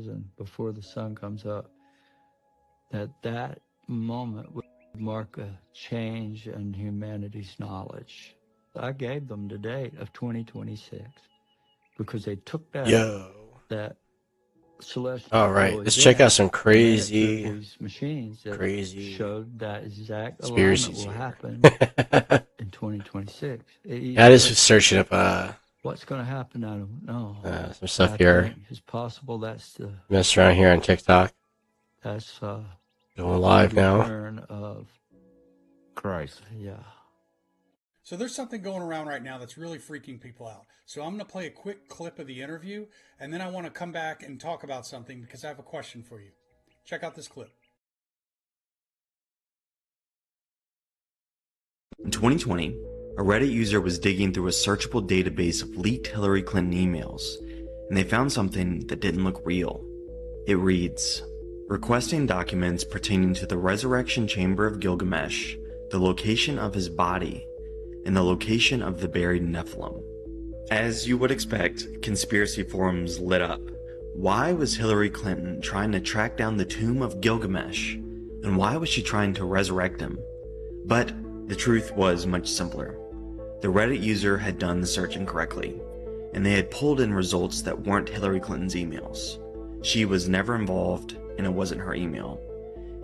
prison before the sun comes up, that moment would mark a change in humanity's knowledge. I gave them the date of 2026 because they took that celestial All right, let's check event out some and ran it through crazy these machines that showed that exact alignment conspiracies will here. happen in 2026. Yeah, I just searching up What's going to happen, I don't know. some stuff I here. think it's possible that's the Mess around here on TikTok. that's Going live the now. return of Christ. Yeah. So there's something going around right now that's really freaking people out. So I'm going to play a quick clip of the interview, and then I want to come back and talk about something because I have a question for you. Check out this clip. In 2020, a Reddit user was digging through a searchable database of leaked Hillary Clinton emails, and they found something that didn't look real. It reads, requesting documents pertaining to the Resurrection Chamber of Gilgamesh, the location of his body, and the location of the buried Nephilim. As you would expect, conspiracy forums lit up. Why was Hillary Clinton trying to track down the tomb of Gilgamesh? And why was she trying to resurrect him? But the truth was much simpler. The Reddit user had done the search incorrectly, and they had pulled in results that weren't Hillary Clinton's emails. She was never involved, and it wasn't her email.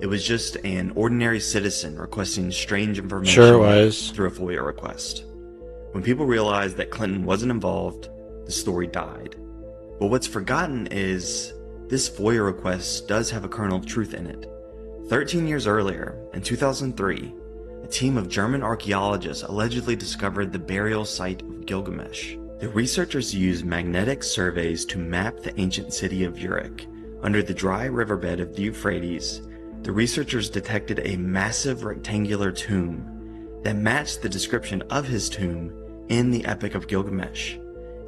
It was just an ordinary citizen requesting strange information through a FOIA request. When people realized that Clinton wasn't involved, the story died. But what's forgotten is this FOIA request does have a kernel of truth in it. 13 years earlier, in 2003, a team of German archaeologists allegedly discovered the burial site of Gilgamesh. The researchers used magnetic surveys to map the ancient city of Uruk. Under the dry riverbed of the Euphrates, the researchers detected a massive rectangular tomb that matched the description of his tomb in the Epic of Gilgamesh.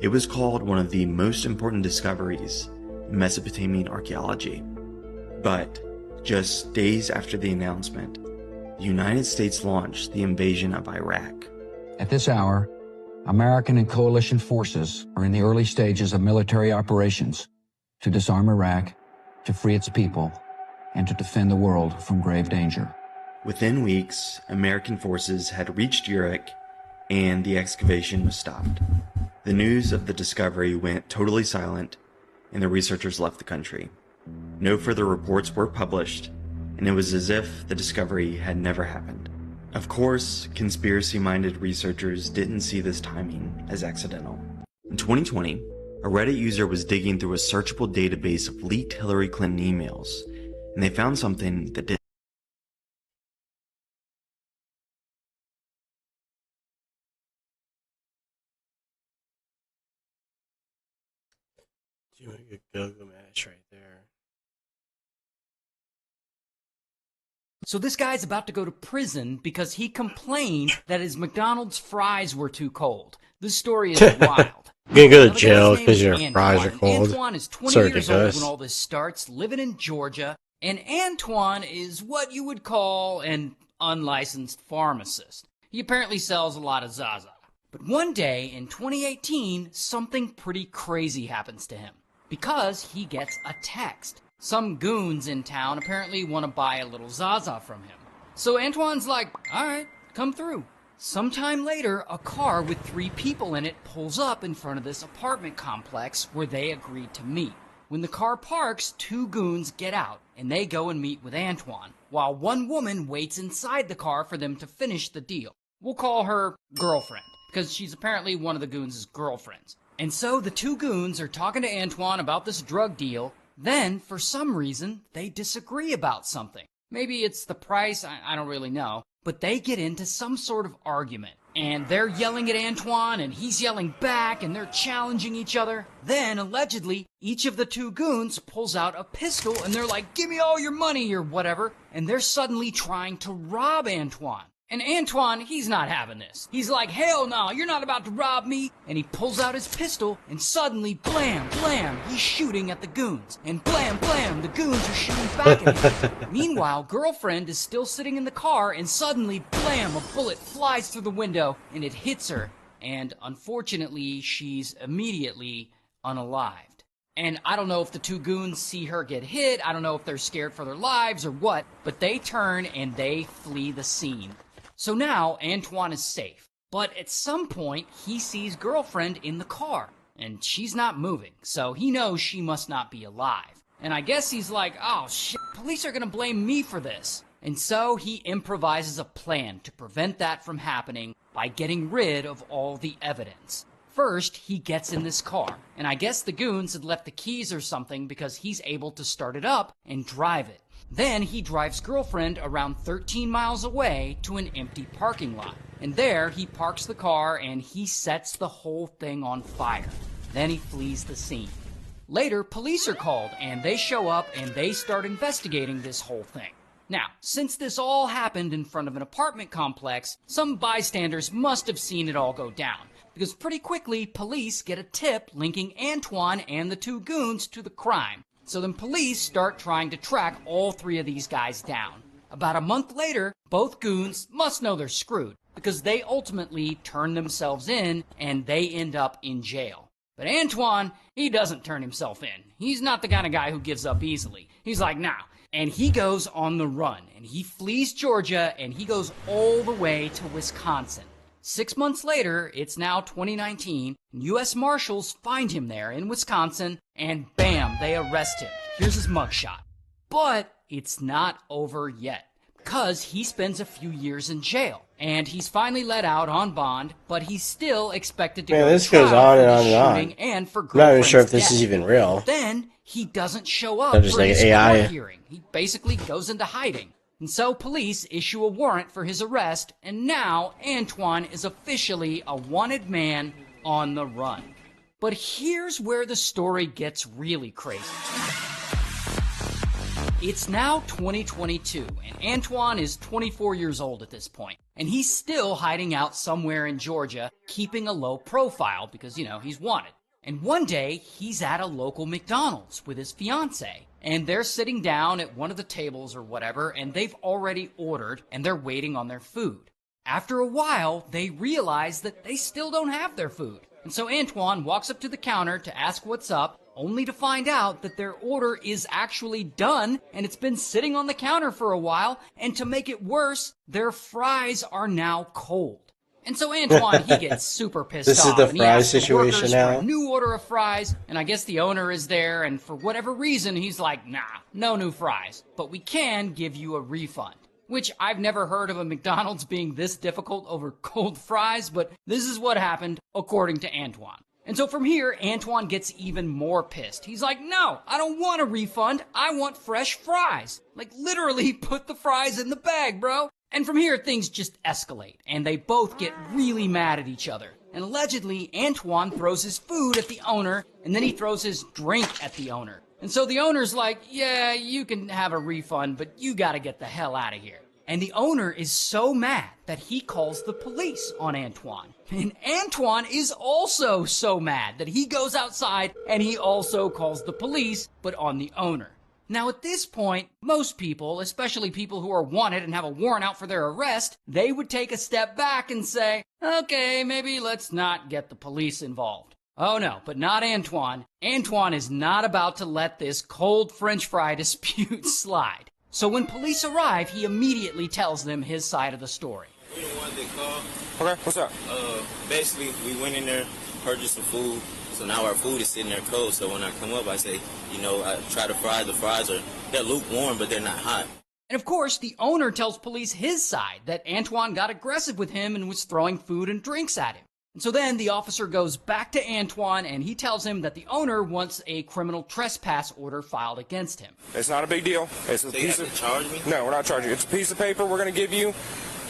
It was called one of the most important discoveries in Mesopotamian archaeology. But just days after the announcement, the United States launched the invasion of Iraq. At this hour, American and coalition forces are in the early stages of military operations to disarm Iraq, to free its people, and to defend the world from grave danger. Within weeks, American forces had reached Uruk, and the excavation was stopped. The news of the discovery went totally silent, and the researchers left the country. No further reports were published, and it was as if the discovery had never happened. Of course, conspiracy-minded researchers didn't see this timing as accidental. In 2020, a Reddit user was digging through a searchable database of leaked Hillary Clinton emails, and they found something that didn't. Gilgamesh right there. So this guy's about to go to prison because he complained that his McDonald's fries were too cold. This story is wild. You're gonna go to jail because your fries are cold. Antoine is 20 years old when all this starts, living in Georgia, and Antoine is what you would call an unlicensed pharmacist. He apparently sells a lot of Zaza. But one day in 2018, something pretty crazy happens to him because he gets a text. Some goons in town apparently want to buy a little Zaza from him. So Antoine's like, all right, come through. Sometime later, a car with 3 people in it pulls up in front of this apartment complex where they agreed to meet. When the car parks, 2 goons get out, and they go and meet with Antoine, while one woman waits inside the car for them to finish the deal. We'll call her girlfriend, because she's apparently one of the goons' girlfriends. And so the 2 goons are talking to Antoine about this drug deal. Then, for some reason, they disagree about something. Maybe it's the price, I don't really know. But they get into some sort of argument. And they're yelling at Antoine, and he's yelling back, and they're challenging each other. Then, allegedly, each of the 2 goons pulls out a pistol, and they're like, give me all your money, or whatever. And they're suddenly trying to rob Antoine. And Antoine, he's not having this. He's like, hell no, you're not about to rob me. And he pulls out his pistol, and suddenly, blam, blam, he's shooting at the goons. And blam, blam, the goons are shooting back at him. Meanwhile, girlfriend is still sitting in the car, and suddenly, blam, a bullet flies through the window, and it hits her. And unfortunately, she's immediately unalived. And I don't know if the two goons see her get hit, I don't know if they're scared for their lives or what, but they turn and they flee the scene. So now Antoine is safe. But at some point, he sees girlfriend in the car, and she's not moving, so he knows she must not be alive. And I guess he's like, oh shit, police are gonna blame me for this. And so he improvises a plan to prevent that from happening by getting rid of all the evidence. First, he gets in this car, and I guess the goons had left the keys or something because he's able to start it up and drive it. Then he drives girlfriend around 13 miles away to an empty parking lot. And there he parks the car and he sets the whole thing on fire. Then he flees the scene. Later, police are called and they show up and they start investigating this whole thing. Now, since this all happened in front of an apartment complex, some bystanders must have seen it all go down. Because pretty quickly, police get a tip linking Antoine and the two goons to the crime. So then police start trying to track all three of these guys down. About a month later, both goons must know they're screwed, because they ultimately turn themselves in and they end up in jail. But Antoine, he doesn't turn himself in. He's not the kind of guy who gives up easily. He's like, nah. And he goes on the run, and he flees Georgia, and he goes all the way to Wisconsin. 6 months later, it's now 2019, and U.S. Marshals find him there in Wisconsin, and bam, they arrest him. Here's his mugshot. But it's not over yet, because he spends a few years in jail, and he's finally let out on bond, but he's still expected to go this to trial goes on for and the on and on. shooting and for I'm not even sure if girlfriend's this is death. even real. Then he doesn't show up They're just for like his AI. court hearing. He basically goes into hiding. And so police issue a warrant for his arrest, and now Antoine is officially a wanted man on the run. But here's where the story gets really crazy. It's now 2022, and Antoine is 24 years old at this point, and he's still hiding out somewhere in Georgia, keeping a low profile because, you know, he's wanted. And one day, he's at a local McDonald's with his fiancée, and they're sitting down at one of the tables or whatever, and they've already ordered, and they're waiting on their food. After a while, they realize that they still don't have their food. And so Antoine walks up to the counter to ask what's up, only to find out that their order is actually done, and it's been sitting on the counter for a while, and to make it worse, their fries are now cold. And so Antoine, he gets super pissed This is off, the and he fry asks the situation workers now? for a new order of fries, and I guess the owner is there, and for whatever reason, he's like, nah, no new fries, but we can give you a refund. Which I've never heard of a McDonald's being this difficult over cold fries, but this is what happened according to Antoine. And so from here, Antoine gets even more pissed. He's like, no, I don't want a refund. I want fresh fries. Like, literally put the fries in the bag, bro. And from here, things just escalate, and they both get really mad at each other. And allegedly, Antoine throws his food at the owner, and then he throws his drink at the owner. And so the owner's like, yeah, you can have a refund, but you gotta get the hell out of here. And the owner is so mad that he calls the police on Antoine. And Antoine is also so mad that he goes outside and he also calls the police, but on the owner. Now at this point, most people, especially people who are wanted and have a warrant out for their arrest, they would take a step back and say, okay, maybe let's not get the police involved. Oh no, but not Antoine. Antoine is not about to let this cold French fry dispute slide. So when police arrive, he immediately tells them his side of the story. We the ones that called. Okay, what's up? Basically, we went in there, purchased some food, so now our food is sitting there cold. So when I come up, I say, I try to fry. The fries they're lukewarm, but they're not hot. And of course, the owner tells police his side, that Antoine got aggressive with him and was throwing food and drinks at him. And so then the officer goes back to Antoine and he tells him that the owner wants a criminal trespass order filed against him. It's not a big deal. It's a They piece have of... to charge me? No, we're not charging you. It's a piece of paper we're going to give you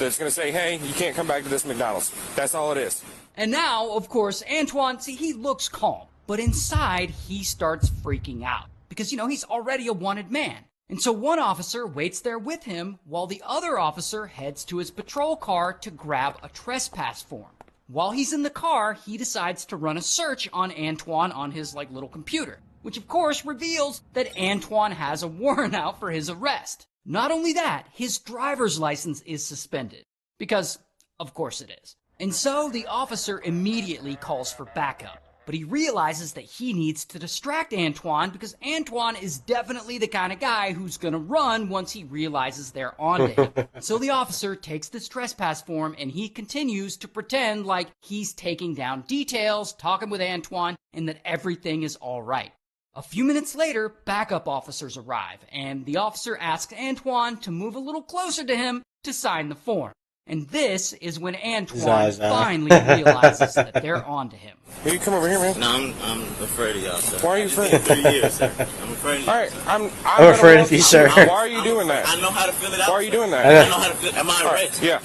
that's going to say, hey, you can't come back to this McDonald's. That's all it is. And now, of course, Antoine, he looks calm. But inside, he starts freaking out. Because, he's already a wanted man. And so one officer waits there with him while the other officer heads to his patrol car to grab a trespass form. While he's in the car, he decides to run a search on Antoine on his little computer, which of course reveals that Antoine has a warrant out for his arrest. Not only that, his driver's license is suspended. Because, of course it is. And so the officer immediately calls for backup. but he realizes that he needs to distract Antoine because Antoine is definitely the kind of guy who's gonna run once he realizes they're onto him. So the officer takes this trespass form and he continues to pretend like he's taking down details, talking with Antoine, and that everything is alright. A few minutes later, backup officers arrive, and the officer asks Antoine to move a little closer to him to sign the form. And this is when Antoine finally realizes that they're onto him. Will you come over here, man? No, I'm afraid of y'all, sir. Why are you afraid? It's been 3 years, sir. I'm afraid of you. All right, I'm afraid of you, sir. Why are you doing that? I know how to fill it out. Why are you doing that? I know how to fill it. Am I All arrested? Yeah.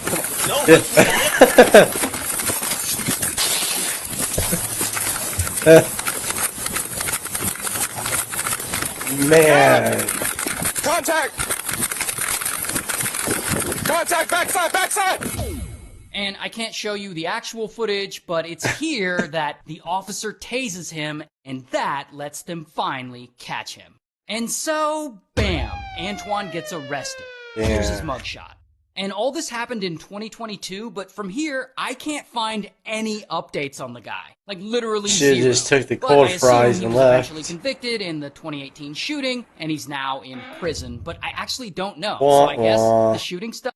No. Man. Contact! Contact! Backside! Backside! And I can't show you the actual footage, but it's here that the officer tases him, and that lets them finally catch him. And so, bam, Antoine gets arrested. Here's his mugshot. And all this happened in 2022, but from here, I can't find any updates on the guy. Like, literally Shit, zero. just took the But cold I assume fries he and was left. eventually convicted in the 2018 shooting, and he's now in prison. But I actually don't know. So I guess the shooting stuff.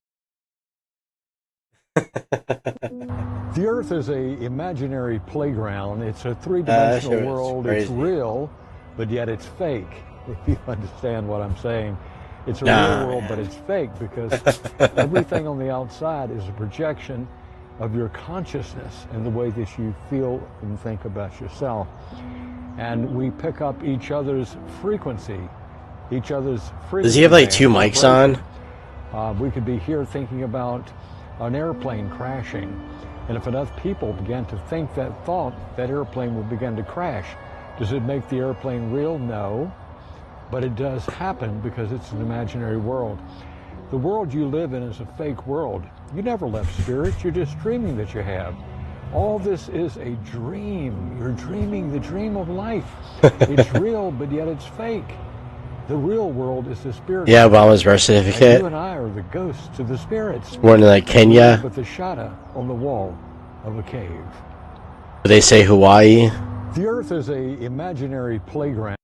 The Earth is a imaginary playground. It's a three-dimensional world. It's real, but yet it's fake, if you understand what I'm saying. It's a real world, but it's fake because everything on the outside is a projection of your consciousness and the way that you feel and think about yourself. And we pick up each other's frequency, Does he have like 2 mics on? We could be here thinking about an airplane crashing, and if enough people began to think that thought, that airplane would begin to crash. Does it make the airplane real? No. But it does happen because it's an imaginary world. The world you live in is a fake world. You never left spirit, you're just dreaming that you have. All this is a dream. You're dreaming the dream of life. It's real, but yet it's fake. The real world is the spirit. Yeah, Obama's birth certificate. And you and I are the ghosts of the spirits. Born in like Kenya. With the shadow on the wall of a cave. Would they say Hawaii? The Earth is a imaginary playground.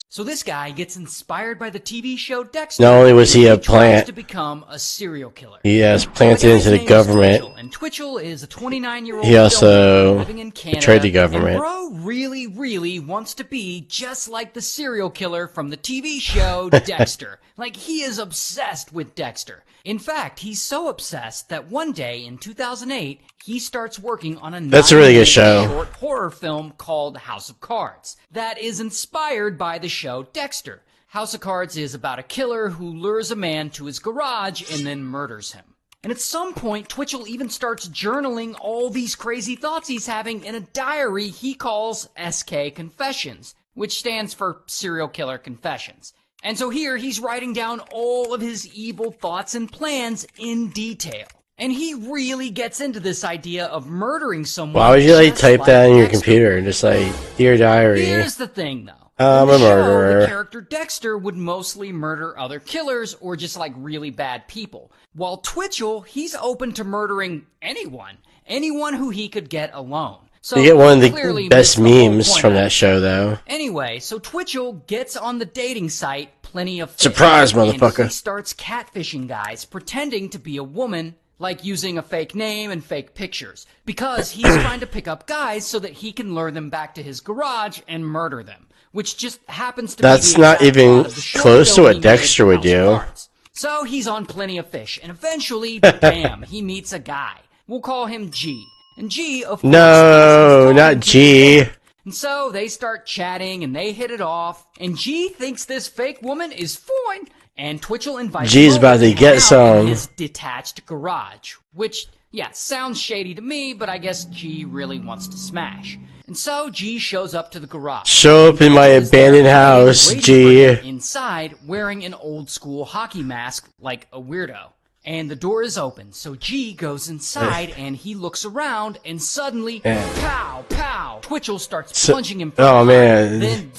So this guy gets inspired by the TV show Dexter. Not only was he a tries plant, to become a serial killer. he has planted into the government. And Twitchell is a 29-year-old He also living in Canada, betrayed the government. And bro really wants to be just like the serial killer from the TV show Dexter. Like, he is obsessed with Dexter. In fact, he's so obsessed that one day in 2008, he starts working on a That's a really good show. short horror film called House of Cards that is inspired by the show Dexter. House of Cards is about a killer who lures a man to his garage and then murders him. And at some point, Twitchell even starts journaling all these crazy thoughts he's having in a diary he calls SK Confessions, which stands for Serial Killer Confessions. And so here, he's writing down all of his evil thoughts and plans in detail. And he really gets into this idea of murdering someone. Why would you like just type that in your Dexter. computer? Just like, dear diary. Here's the thing, though. I'm In a the show, murderer. the character Dexter would mostly murder other killers or just like really bad people. While Twitchell, he's open to murdering anyone who he could get alone. So You get one of clearly the best missed the whole memes point from of that it. show, though. Anyway, so Twitchell gets on the dating site Plenty of Fish. Surprise, And motherfucker. he starts catfishing guys, pretending to be a woman, like using a fake name and fake pictures, because he's trying to pick up guys so that he can lure them back to his garage and murder them, which just happens to That's be the not exact even plot of the short close to film what he made, Dexter would House of do. Cards. So he's on Plenty of Fish, and eventually, bam, he meets a guy. We'll call him G. And G, of course, No, thinks not he's G. And so they start chatting and they hit it off. And G thinks this fake woman is fine. And Twitchell invites G's him about over to hang get out some. in his detached garage. Which, yeah, sounds shady to me, but I guess G really wants to smash. And so G shows up to the garage. Show up in my Twitchell is there abandoned waiting house, for him G. inside, wearing an old school hockey mask like a weirdo. And the door is open, so G goes inside and he looks around, and suddenly, pow, pow, Twitchell starts punching him from Oh, behind. man. Then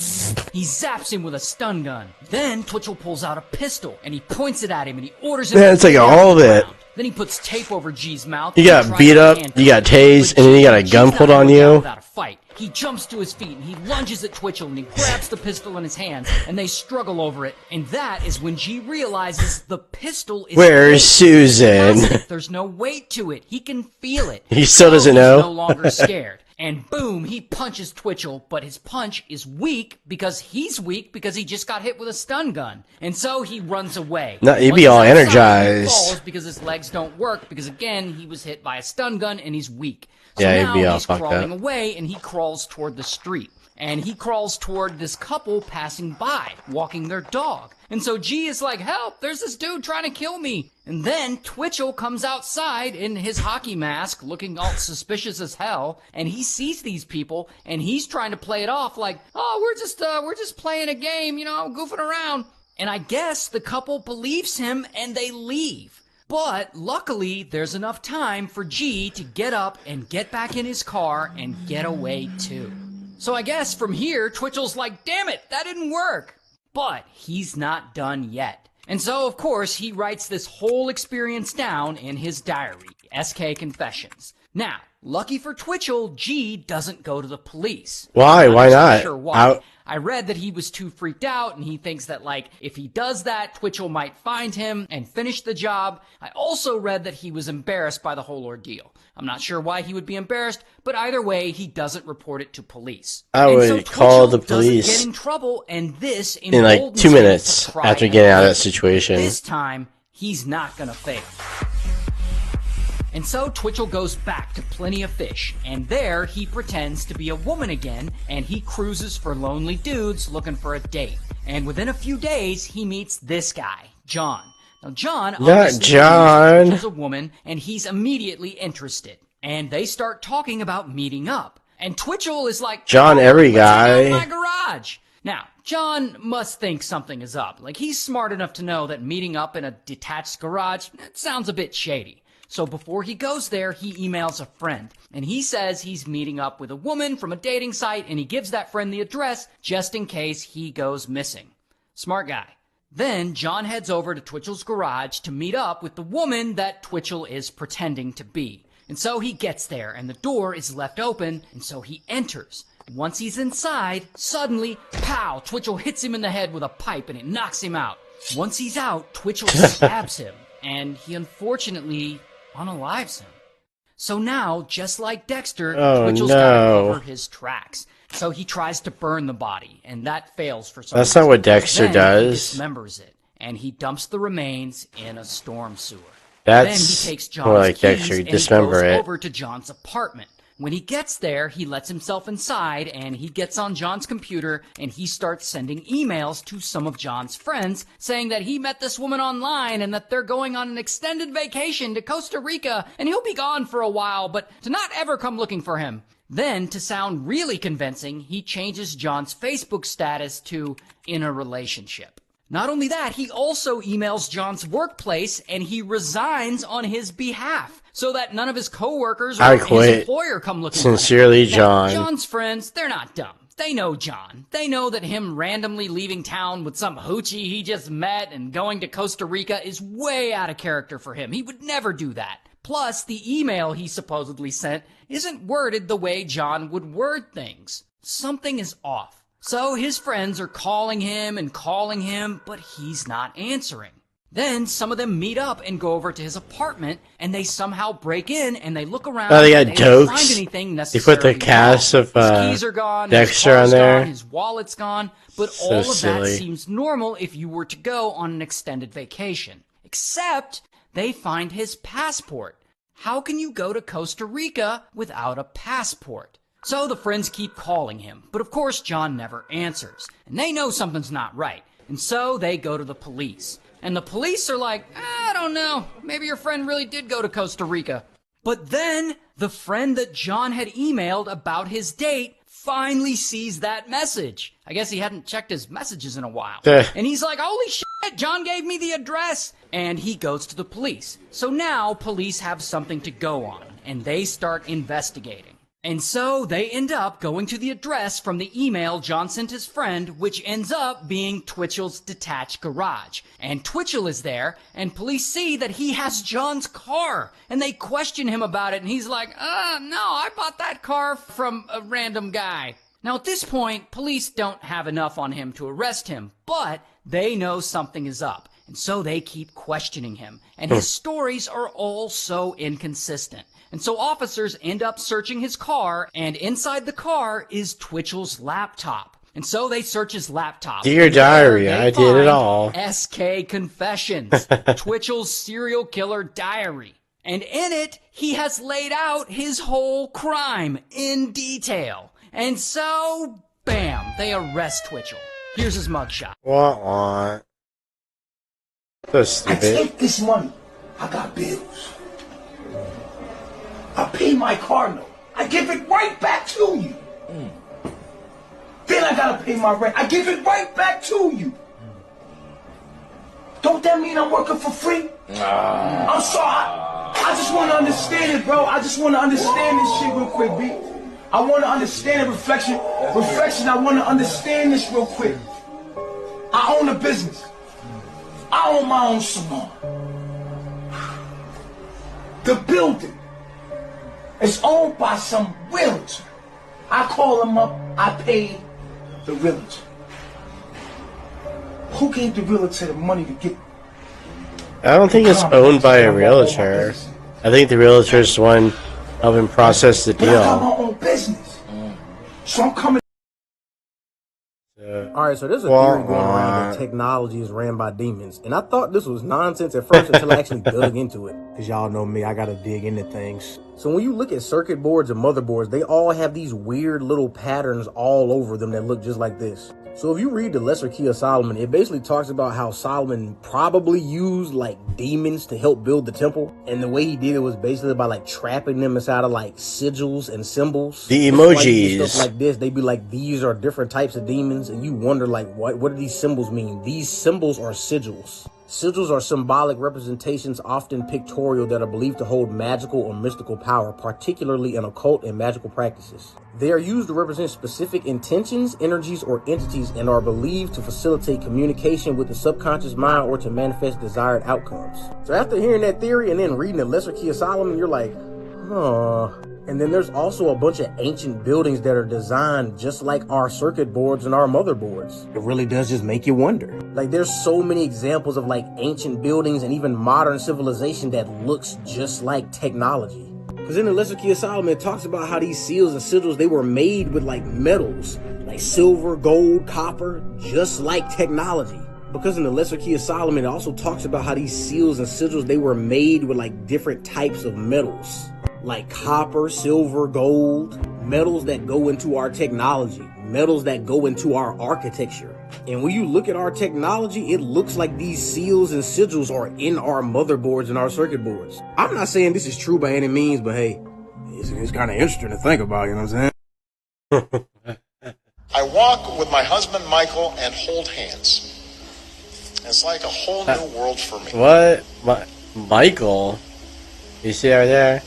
he zaps him with a stun gun. Then Twitchell pulls out a pistol and he points it at him and he orders him Man, to it's like lay down all on of the it. ground. Then he puts tape over G's mouth. You got beat up, you got tased, and then you got a gun pulled on you. Without a fight. He jumps to his feet and he lunges at Twitchell and he grabs the pistol in his hands and they struggle over it. And that is when G realizes the pistol is Where's Susan? There's no weight to it. He can feel it. He still doesn't know. He's no longer scared. And boom, he punches Twitchell, but his punch is weak because he's weak because he just got hit with a stun gun. And so he runs away. No, he'd be all energized. He falls because his legs don't work because again, he was hit by a stun gun and he's weak. So yeah, now he'd be all he's fucked crawling up. away and he crawls toward the street. And he crawls toward this couple passing by, walking their dog. And so G is like, help, there's this dude trying to kill me. And then Twitchell comes outside in his hockey mask, looking all suspicious as hell, and he sees these people, and he's trying to play it off like, oh, we're just playing a game, you know, goofing around. And I guess the couple believes him, and they leave. But luckily, there's enough time for G to get up and get back in his car and get away too. So I guess from here, Twitchell's like, damn it, that didn't work. But he's not done yet. And so, of course, he writes this whole experience down in his diary, SK Confessions. Now, lucky for Twitchell, G doesn't go to the police. Why? Why not? Sure why. I read that he was too freaked out and he thinks that, like, if he does that, Twitchell might find him and finish the job. I also read that he was embarrassed by the whole ordeal. I'm not sure why he would be embarrassed, but either way, he doesn't report it to police. I would call the police get in trouble, and this in like 2 minutes after getting out of that situation. This time, he's not gonna fail. And so Twitchell goes back to Plenty of Fish, and there he pretends to be a woman again, and he cruises for lonely dudes looking for a date. And within a few days, he meets this guy, John. Now, John is a woman, and he's immediately interested. And they start talking about meeting up. And Twitchell is like, John, every guy. In my garage. Now, John must think something is up. Like, he's smart enough to know that meeting up in a detached garage, that sounds a bit shady. So before he goes there, he emails a friend. And he says he's meeting up with a woman from a dating site, and he gives that friend the address just in case he goes missing. Smart guy. Then John heads over to Twitchell's garage to meet up with the woman that Twitchell is pretending to be. And so he gets there, and the door is left open, and so he enters. Once he's inside, suddenly, pow, Twitchell hits him in the head with a pipe, and it knocks him out. Once he's out, Twitchell stabs him, and he unfortunately unalives him. So now, just like Dexter, Twitchell's got to cover his tracks. So he tries to burn the body, and that fails for some reason. That's not what Dexter does. He dismembers it, and he dumps the remains in a storm sewer. That's then he takes John's more like keys Dexter. and Dismember he goes it. over to John's apartment. When he gets there, he lets himself inside, and he gets on John's computer, and he starts sending emails to some of John's friends saying that he met this woman online and that they're going on an extended vacation to Costa Rica, and he'll be gone for a while, but to not ever come looking for him. Then, to sound really convincing, he changes John's Facebook status to in a relationship. Not only that, he also emails John's workplace and he resigns on his behalf so that none of his coworkers or his employer come looking for him. Sincerely, John. Now, John's friends, they're not dumb. They know John. They know that him randomly leaving town with some hoochie he just met and going to Costa Rica is way out of character for him. He would never do that. Plus, the email he supposedly sent isn't worded the way John would word things. Something is off. So his friends are calling him, but he's not answering. Then some of them meet up and go over to his apartment, and they somehow break in and they look around. Oh, they got and they don't find jokes. anything They put the cast of his keys are gone, Dexter his car's on there. gone, his wallet's gone, but So all of that silly. seems normal if you were to go on an extended vacation. Except they find his passport. How can you go to Costa Rica without a passport? So the friends keep calling him, but of course John never answers, and they know something's not right, and so they go to the police. And the police are like, I don't know, maybe your friend really did go to Costa Rica. But then, the friend that John had emailed about his date finally sees that message. I guess he hadn't checked his messages in a while. And he's like, holy shit, John gave me the address! And he goes to the police. So now, police have something to go on, and they start investigating. And so they end up going to the address from the email John sent his friend, which ends up being Twitchell's detached garage. And Twitchell is there, and police see that he has John's car, and they question him about it, and he's like, no, I bought that car from a random guy. Now at this point, police don't have enough on him to arrest him, but they know something is up, and so they keep questioning him, and his stories are all so inconsistent. And so officers end up searching his car, and inside the car is Twitchell's laptop. And so they search his laptop. Dear diary, I did it all. SK Confessions, Twitchell's serial killer diary. And in it, he has laid out his whole crime in detail. And so, bam, they arrest Twitchell. Here's his mugshot. What? So stupid. I take this money. I got bills. I pay my car note. I give it right back to you. Then I gotta pay my rent. I give it right back to you. Don't that mean I'm working for free? I'm sorry. I just want to understand it, bro. I just want to understand this shit real quick, B. I want to understand it. Reflection, I want to understand this real quick. I own a business. I own my own salon. The building is owned by some realtor. I call him up, I pay the realtor. Who gave the realtor the money to get? I don't think it's owned by a realtor. I think the realtor is the one helping process the But I got deal. my own business. So I'm coming. Alright, so there's a theory going around that technology is ran by demons. And I thought this was nonsense at first until I actually dug into it. Because y'all know me, I gotta dig into things. So when you look at circuit boards and motherboards, they all have these weird little patterns all over them that look just like this. So if you read the Lesser Key of Solomon, it basically talks about how Solomon probably used like demons to help build the temple. And the way he did it was basically by like trapping them inside of like sigils and symbols. The Just like emojis. stuff like this, they'd be like, these are different types of demons. And you wonder like, what do these symbols mean? These symbols are sigils. Sigils are symbolic representations, often pictorial, that are believed to hold magical or mystical power, particularly in occult and magical practices. They are used to represent specific intentions, energies, or entities, and are believed to facilitate communication with the subconscious mind or to manifest desired outcomes. So after hearing that theory and then reading the Lesser Key of Solomon, you're like, huh. And then there's also a bunch of ancient buildings that are designed just like our circuit boards and our motherboards. It really does just make you wonder. Like there's so many examples of like ancient buildings and even modern civilization that looks just like technology. Because in the Lesser Key of Solomon, it talks about how these seals and sigils, they were made with like metals, like silver, gold, copper, just like technology. Because in the Lesser Key of Solomon, it also talks about how these seals and sigils, they were made with like different types of metals. Like copper, silver, gold, metals that go into our technology, metals that go into our architecture. And when you look at our technology, it looks like these seals and sigils are in our motherboards and our circuit boards. I'm not saying this is true by any means, but hey, it's kind of interesting to think about, you know what I'm saying? I walk with my husband Michael and hold hands. It's like a whole new world for me. What? Michael? You see her there?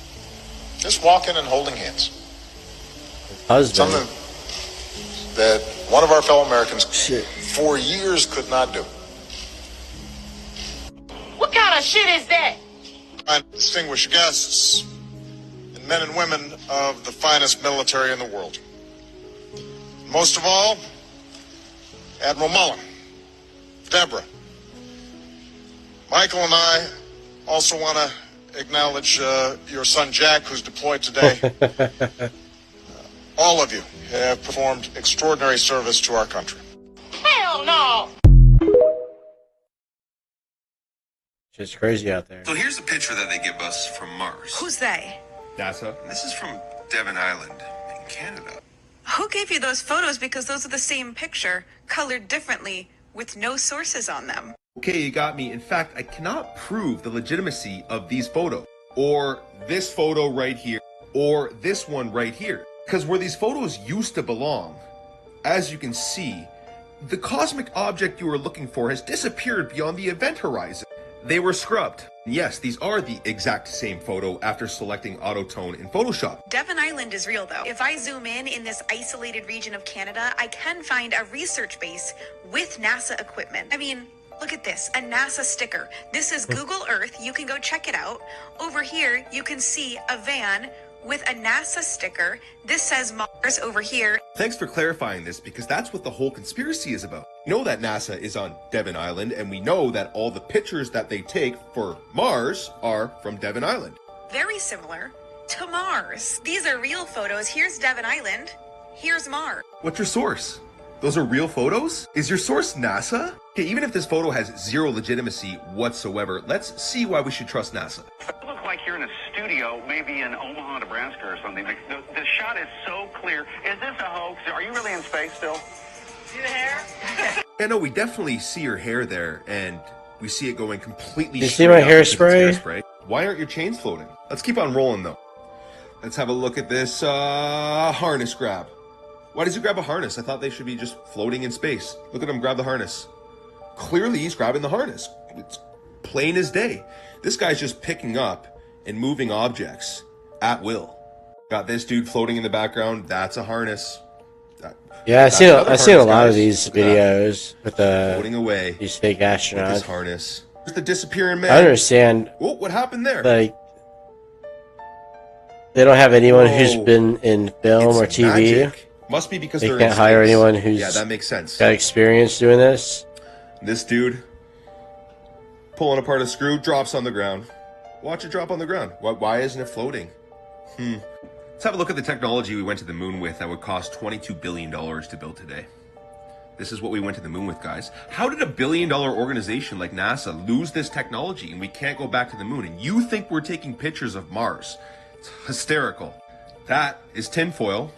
Just walking and holding hands. Husband. Something that one of our fellow Americans for years could not do. What kind of shit is that? Distinguished guests and men and women of the finest military in the world. Most of all, Admiral Mullen, Deborah. Michael and I also want to acknowledge your son Jack, who's deployed today. All of you have performed extraordinary service to our country. Hell no! It's crazy out there. So here's a picture that they give us from Mars. Who's they? NASA. This is from Devon Island in Canada. Who gave you those photos? Because those are the same picture, colored differently, with no sources on them. Okay, you got me. In fact, I cannot prove the legitimacy of these photos, or this photo right here, or this one right here. Because where these photos used to belong, as you can see, the cosmic object you were looking for has disappeared beyond the event horizon. they were scrubbed. Yes, these are the exact same photo after selecting auto-tone in Photoshop. Devon Island is real, though. If I zoom in this isolated region of Canada, I can find a research base with NASA equipment. I mean, look at this, a NASA sticker. This is Google Earth. You can go check it out. Over here, you can see a van with a NASA sticker. This says Mars over here. Thanks for clarifying this, because that's what the whole conspiracy is about. We know that NASA is on Devon Island, and we know that all the pictures that they take for Mars are from Devon Island. Very similar to Mars. These are real photos. Here's Devon Island. Here's Mars. What's your source? Those are real photos? Is your source NASA? Okay, even if this photo has zero legitimacy whatsoever, let's see why we should trust NASA. It looks like you're in a studio, maybe in Omaha, Nebraska or something. The shot is so clear. Is this a hoax? Are you really in space still? See the hair? Yeah, no, we definitely see your hair there, and we see it going completely You see my hairspray? hairspray? Why aren't your chains floating? Let's keep on rolling, though. Let's have a look at this harness grab. Why does he grab a harness? I thought they should be just floating in space. Look at him grab the harness. Clearly, he's grabbing the harness. It's plain as day. This guy's just picking up and moving objects at will. Got this dude floating in the background. That's a harness. Yeah, I've seen a lot of these videos with floating away. These fake With astronauts. this harness. There's the disappearing man. I understand. Whoa, what happened there? Like, they don't have anyone who's been in film or TV. Magic. Must be because They they're can't in hire space. anyone who's yeah, that makes sense. got experience doing this. This dude pulling apart a screw drops on the ground. Watch it drop on the ground. Why isn't it floating? Let's have a look at the technology we went to the moon with that would cost $22 billion to build today. This is what we went to the moon with, guys. How did $1 billion organization like NASA lose this technology and we can't go back to the moon? And you think we're taking pictures of Mars? It's hysterical. That is tinfoil.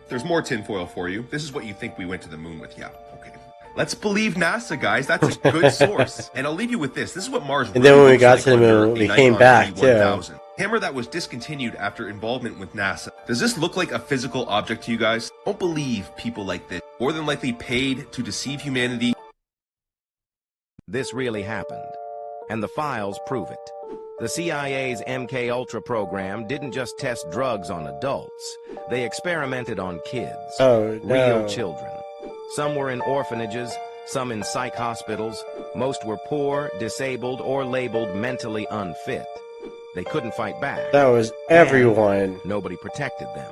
There's more tinfoil for you. This is what you think we went to the moon with. Yeah, okay. Let's believe NASA, guys. That's a good source. And I'll leave you with this. This is what Mars And then when we looks got like to the under moon, a we Nikon came back, D1000. Camera that was discontinued after involvement with NASA. Does this look like a physical object to you guys? Don't believe people like this. More than likely paid to deceive humanity. This really happened, and the files prove it. The CIA's MK-Ultra program didn't just test drugs on adults. They experimented on kids. Oh, no. Real children. Some were in orphanages, some in psych hospitals. Most were poor, disabled, or labeled mentally unfit. They couldn't fight back. That was everyone. Nobody protected them.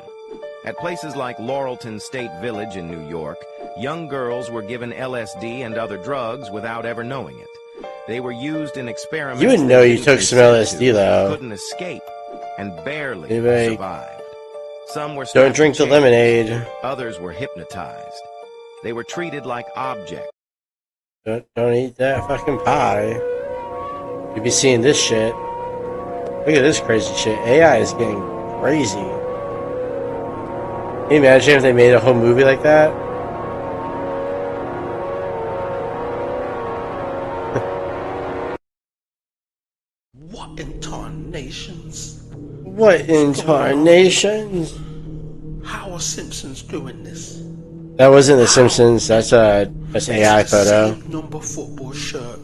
At places like Laurelton State Village in New York, young girls were given LSD and other drugs without ever knowing it. They were used in experiments. You would know you took some LSD, though. Couldn't escape and barely Anyway, survived. Some were don't drink the lemonade. Others were hypnotized. They were treated like objects. Don't eat that fucking pie. You'll be seeing this shit. Look at this crazy shit. AI is getting crazy. Can you imagine if they made a whole movie like that? What in tarnations? What in tarnations? How are Simpsons doing this? That wasn't The Simpsons. That's AI photo. Same number football shirt.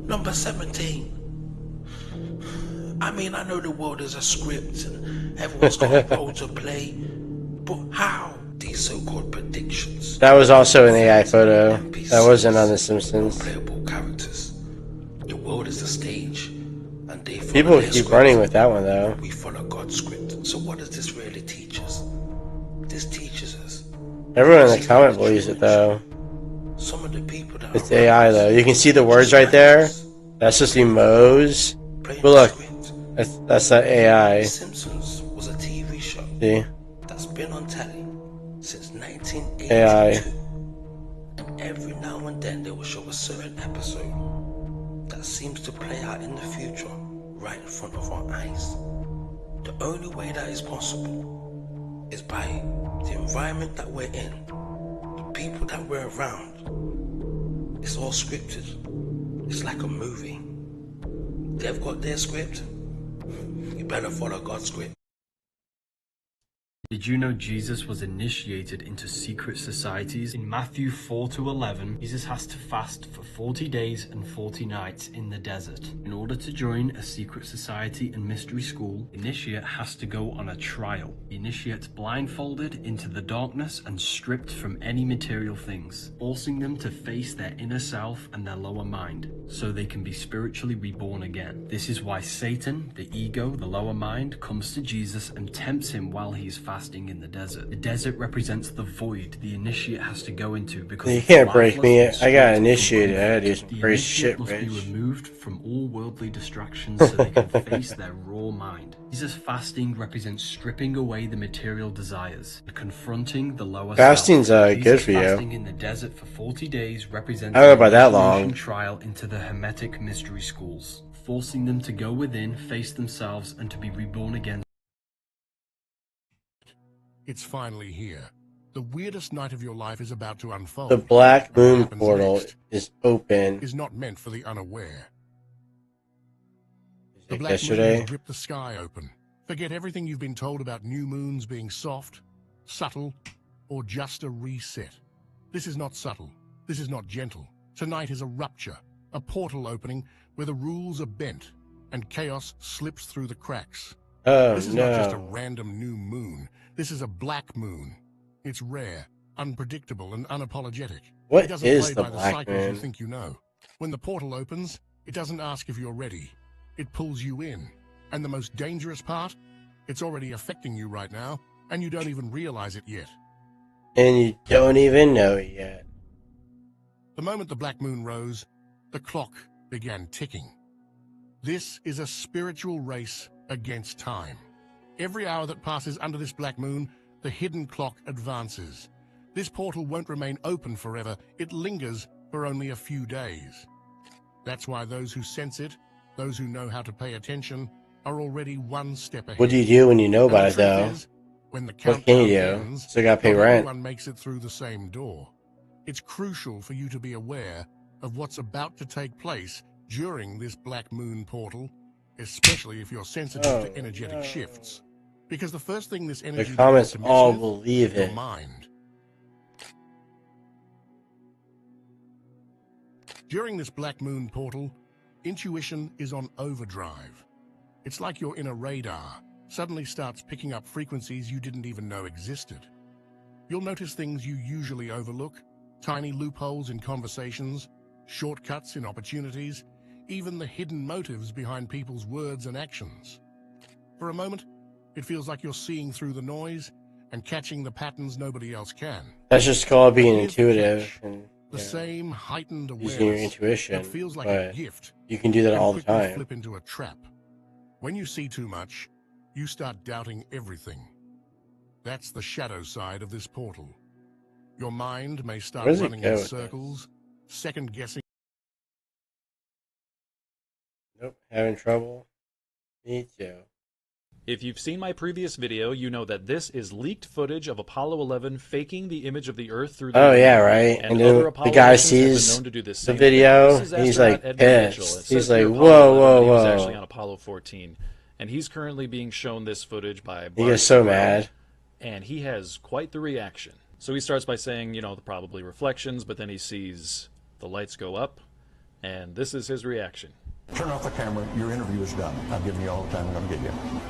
Number 17. I mean, I know the world is a script and everyone's got a role to play, but how? These so-called predictions. That was also an AI photo. That wasn't on The Simpsons. Playable characters. The world is the stage, and they follow People their keep script. running with that one, though. We follow God's script. So what does this really teach us? This teaches us Everyone in the comment believes it, though. some of the people that It's AI, though. You can see the words right there. That's just Mo's. But look, that's not AI. Simpsons was a TV show See? that's been on telly since 1982. AI. And every now and then they will show a certain episode that seems to play out in the future right in front of our eyes. The only way that is possible is by the environment that we're in, the people that we're around. It's all scripted. It's like a movie. They've got their script. You better follow God's script. Did you know Jesus was initiated into secret societies? In Matthew 4-11, Jesus has to fast for 40 days and 40 nights in the desert. In order to join a secret society and mystery school, the initiate has to go on a trial. The initiate's blindfolded into the darkness and stripped from any material things, forcing them to face their inner self and their lower mind, so they can be spiritually reborn again. This is why Satan, the ego, the lower mind, comes to Jesus and tempts him while he's fasting in the desert. The desert represents the void the initiate has to go into because you can't break me. I got initiated. I had to do some crazy shit, must Rich. be removed from all worldly distractions so they can face their raw mind. Jesus fasting represents stripping away the material desires and confronting the lower Fasting's self. good for you. Fasting in the desert for 40 days represents I don't know about that long. trial into the Hermetic mystery schools, forcing them to go within, face themselves, and to be reborn again. It's finally here. The weirdest night of your life is about to unfold. The Black Moon portal is open. Is not meant for the unaware. The Like Black yesterday. Moon will rip the sky open. Forget everything you've been told about new moons being soft, subtle, or just a reset. This is not subtle. This is not gentle. Tonight is a rupture, a portal opening where the rules are bent and chaos slips through the cracks. Oh, This is not just a no. random new moon. This is a black moon. It's rare, unpredictable, and unapologetic. What It doesn't is play the by the Black cycles you Moon? think you know. When the portal opens, it doesn't ask if you're ready. It pulls you in. And the most dangerous part? It's already affecting you right now, and you don't even realize it yet. And you don't even know it yet. The moment the black moon rose, the clock began ticking. This is a spiritual race against time. Every hour that passes under this black moon, the hidden clock advances. This portal won't remain open forever. It lingers for only a few days. That's why those who sense it, those who know how to pay attention, are already one step ahead. What do you do when you know And about the it, though? truth is, when the What can countdown you do? ends, Still gotta pay not rent. everyone makes it through the same door. It's crucial for you to be aware of what's about to take place during this black moon portal, especially if you're sensitive to energetic shifts. Because the first thing this energy The comments begins to mess all with, believe your it. mind. During this black moon portal, intuition is on overdrive. It's like your inner radar suddenly starts picking up frequencies you didn't even know existed. You'll notice things you usually overlook, tiny loopholes in conversations, shortcuts in opportunities, even the hidden motives behind people's words and actions. For a moment, it feels like you're seeing through the noise and catching the patterns nobody else can. That's just called being intuitive and The same heightened awareness using your intuition. that feels like but a gift. you can do that can all the quickly time. Flip into a trap. When you see too much, you start doubting everything. That's the shadow side of this portal. Your mind may start Where does it running go in with this? circles, second guessing. Nope, having trouble. Me too. If you've seen my previous video, you know that this is leaked footage of Apollo 11 faking the image of the Earth through the Oh moon. yeah, right. And other then the Apollo guy missions have been sees known to do this the same thing. video, This is and he's astronaut like Edmund Mitchell. It pissed. says He's here like, Apollo whoa, 11, whoa, but he was whoa. actually on Apollo 14, and he's currently being shown this footage by He Bart gets so Sproul, mad. and he has quite the reaction. So he starts by saying, you know, probably reflections, but then he sees the lights go up, and this is his reaction. Turn off the camera. Your interview is done. I've given you all the time I'm going to give you.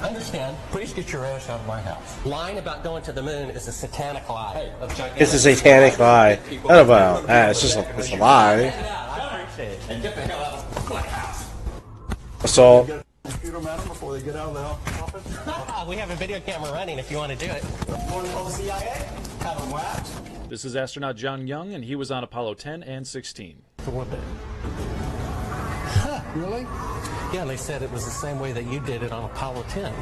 Understand, please get your ass out of my house. Lying about going to the moon is a satanic lie. It's a satanic lie. Not about that. It's just it's a lie. I appreciate it. And get the hell out of my house. Assault. Computer madam before they get out of the office. We have a video camera running if you want to do it. Want to call the CIA? Have them whacked? This is astronaut John Young, and he was on Apollo 10 and 16. For what day? Really? Yeah, they said it was the same way that you did it on Apollo 10.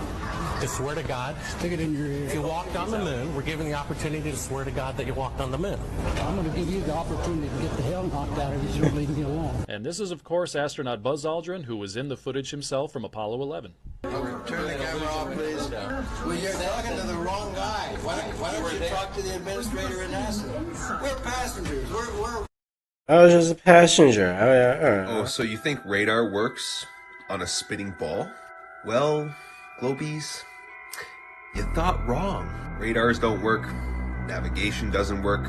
To swear to God, stick it in your ear. If you walked on the moon, we're given the opportunity to swear to God that you walked on the moon. I'm going to give you the opportunity to get the hell knocked out of you so you don't leave me alone. And this is, of course, astronaut Buzz Aldrin, who was in the footage himself from Apollo 11. Turn the camera off, please. Well, you're talking to the wrong guy. Why don't you talk to the administrator at NASA? We're passengers. We're I was just a passenger. I don't know. Oh, so you think radar works on a spinning ball? Well, Globies, You thought wrong. Radars don't work. Navigation doesn't work.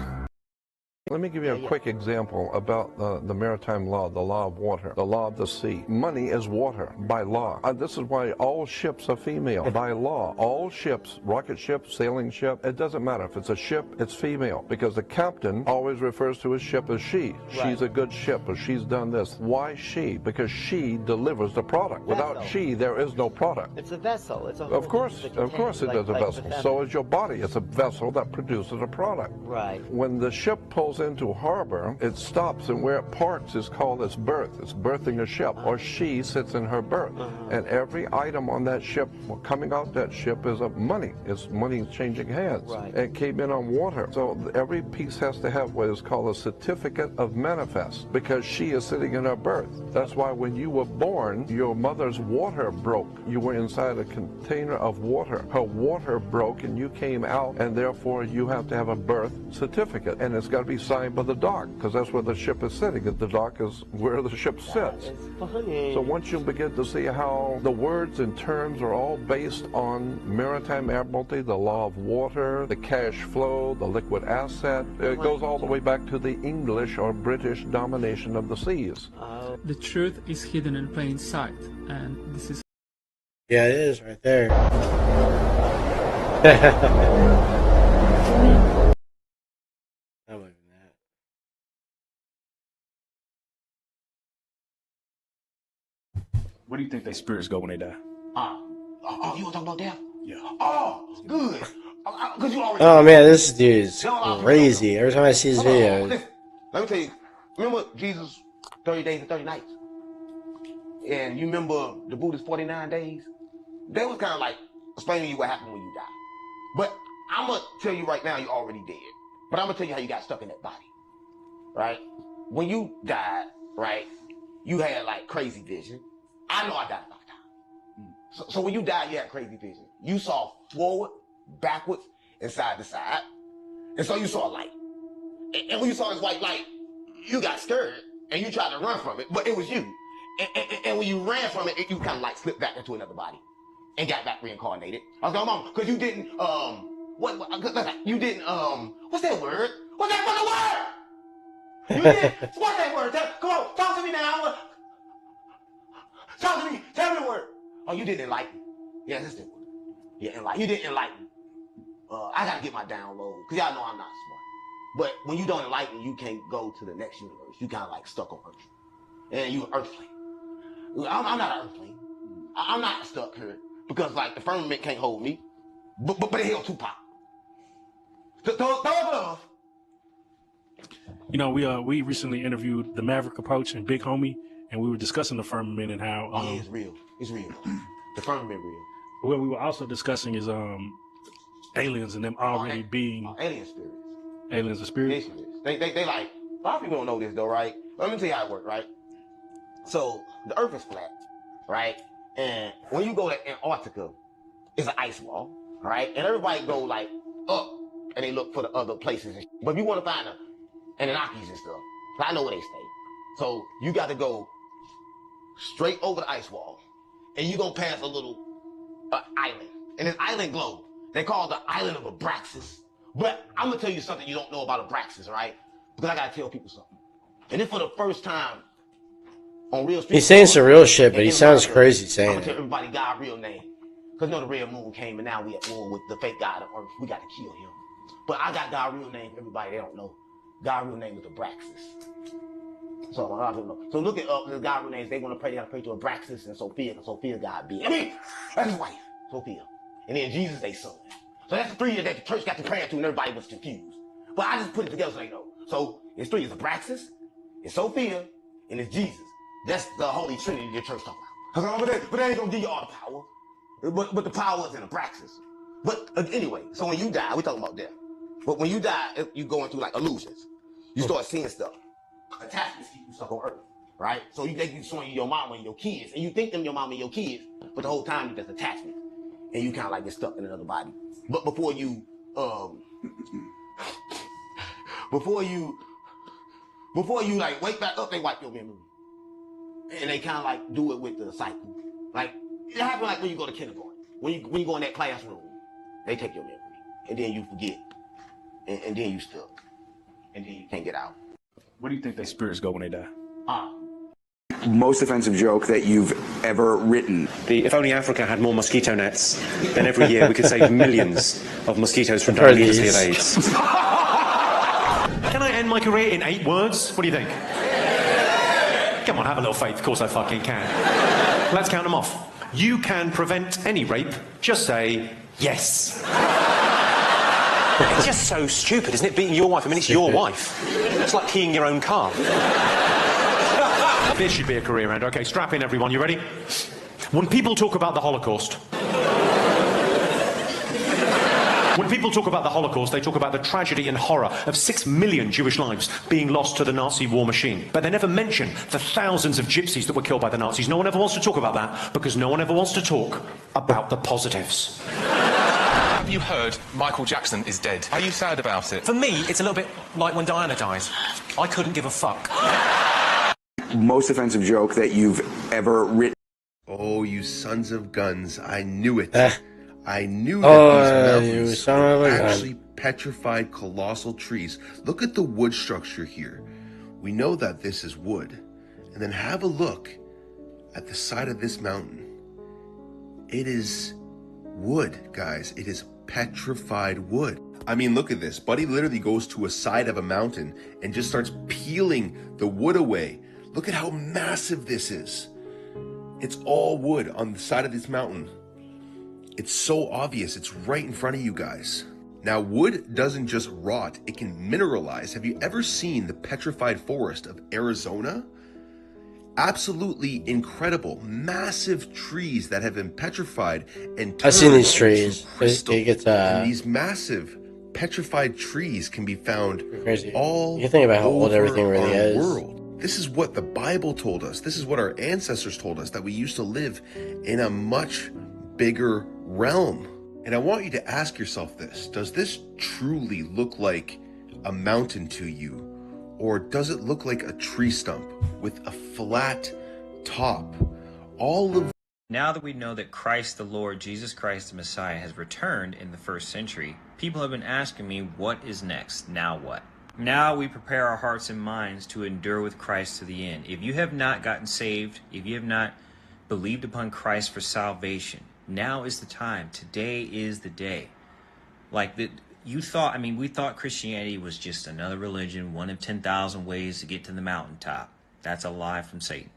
Let me give you a quick example about the maritime law, the law of water, the law of the sea. Money is water by law. This is why all ships are female. By law, all ships, rocket ship, sailing ship, it doesn't matter. If it's a ship, it's female. Because the captain always refers to his ship as she. Right. She's a good ship, or she's done this. Why she? Because she delivers the product. Without she, there is no product. It's a vessel. It's a Of course it is a vessel. So is your body. It's a vessel that produces a product. Right. When the ship pulls into harbor, it stops, and where it parks is called its berth. It's berthing a ship, or she sits in her berth. And every item on that ship, coming out that ship, is of money. It's money changing hands. Right. It came in on water. So every piece has to have what is called a certificate of manifest, because she is sitting in her berth. That's why when you were born, your mother's water broke. You were inside a container of water. Her water broke, and you came out, and therefore you have to have a birth certificate. And it's got to be signed by the dock, because that's where the ship is sitting. The dock is where the ship sits. So once you begin to see how the words and terms are all based on maritime admiralty, the law of water, the cash flow, the liquid asset, it goes all the way back to the English or British domination of the seas. The truth is hidden in plain sight, and this is... Yeah, it is right there. Where do you think their spirits go when they die? Oh, you want to talk about death? Yeah. Oh, good. Because you already. Oh man, this dude is crazy. Every time I see his videos. Listen, let me tell you. Remember Jesus 30 days and 30 nights? And you remember the Buddhist 49 days? They was kind of like explaining to you what happened when you die. But I'm going to tell you right now, you're already dead. But I'm going to tell you how you got stuck in that body. Right? When you died, right, you had like crazy vision. I know I died a lot of times. So when you died, you had crazy vision. You saw forward, backwards, and side to side. And so you saw a light. And when you saw this white light, you got scared and you tried to run from it, but it was you. And when you ran from it, you kind of like slipped back into another body and got back reincarnated. I was going, Mom, because you didn't, you didn't, what's that word? What's that fucking word? You didn't, what's that word? Come on, talk to me now. Talk to me. Tell me the word. Oh, you didn't enlighten. Yeah, that's the word. Yeah, enlighten. You didn't enlighten. I gotta get my download, because y'all know I'm not smart. But when you don't enlighten, you can't go to the next universe. You kind of like stuck on Earth. And you an earthling. I'm not an earthling. I'm not stuck here. Because like the firmament can't hold me. But it held Tupac. Throw love. You know, we recently interviewed the Maverick Approach and Big Homie, and we were discussing the firmament and how yeah, it's real. It's real. The firmament real. What we were also discussing is aliens and them already being alien spirits. Aliens and spirits. They like, a lot of people don't know this though, right? Let me tell you how it works, right? So the Earth is flat, right? And when you go to Antarctica, it's an ice wall, right? And everybody go like up and they look for the other places. But if you want to find the Anunnakis and stuff, I know where they stay. So you got to go straight over the ice wall, and you're going to pass a little island. And this island globe, they call it the island of Abraxas. But I'm going to tell you something you don't know about Abraxas, right? Because I got to tell people something. And then for the first time on Real Street, he's saying some real shit, but he sounds crazy saying I'm going to it. tell everybody God's real name. Because you know the red moon came, and now we at war with the fake God of Earth. We got to kill him. But I got God's real name for everybody they don't know. God's real name is Abraxas. So a lot of people know. So look at the God's real names. They want to pray. They got to pray to Abraxas and Sophia, because Sophia God be. I mean, that's his wife, Sophia. And then Jesus, they son. So that's the three that the church got to praying to, and everybody was confused. But I just put it together so they know. So it's three. It's Abraxas, it's Sophia, and it's Jesus. That's the Holy Trinity the church talking about. But they ain't gonna give you all the power. But the power is in Abraxas. But anyway, so when you die, we're talking about death. But when you die, you go into like illusions. You start seeing stuff. Attachments keep you stuck on Earth, right? So they keep showing you your mama and your kids, and you think them your mama and your kids, but the whole time you just attachment, and you kind of like get stuck in another body. But before you like wake back up, they wipe your memory, and they kind of like do it with the cycle. Like it happens like when you go to kindergarten, when you go in that classroom, They take your memory, and then you forget, and then you stuck, and then you can't get out. Where do you think their spirits go when they die? Most offensive joke that you've ever written. If only Africa had more mosquito nets, then every year we could save millions of mosquitoes from dying needlessly of AIDS. Can I end my career in 8 words? What do you think? Come on, have a little faith. Of course I fucking can. Let's count them off. You can prevent any rape. Just say yes. It's just so stupid, isn't it? Beating your wife. I mean, it's your wife. It's like keying your own car. This should be a career ender. Okay, strap in, everyone. You ready? When people talk about the Holocaust, they talk about the tragedy and horror of 6 million Jewish lives being lost to the Nazi war machine. But they never mention the thousands of gypsies that were killed by the Nazis. No one ever wants to talk about that because no one ever wants to talk about the positives. Have you heard Michael Jackson is dead? Are you sad about it? For me, it's a little bit like when Diana dies. I couldn't give a fuck. Most offensive joke that you've ever written. Oh, you sons of guns. I knew it. I knew that these mountains were actually petrified colossal trees. Look at the wood structure here. We know that this is wood. And then have a look at the side of this mountain. It is wood, guys. It is petrified wood. I mean, look at this. Buddy literally goes to a side of a mountain and just starts peeling the wood away. Look at how massive this is. It's all wood on the side of this mountain. It's so obvious. It's right in front of you guys. Now, wood doesn't just rot, it can mineralize. Have you ever seen the petrified forest of Arizona? Absolutely incredible. Massive trees that have been petrified and turned I've seen these trees. And these massive petrified trees can be found all you think about how old everything really our is. world. This is what the Bible told us. This is what our ancestors told us, that we used to live in a much bigger realm. And I want you to ask yourself this. Does this truly look like a mountain to you? Or does it look like a tree stump with a flat top? Now that we know that Christ the Lord, Jesus Christ the Messiah, has returned in the 1st century, people have been asking me, what is next? Now what? Now we prepare our hearts and minds to endure with Christ to the end. If you have not gotten saved, if you have not believed upon Christ for salvation, now is the time. Today is the day. We thought Christianity was just another religion, one of 10,000 ways to get to the mountaintop. That's a lie from Satan.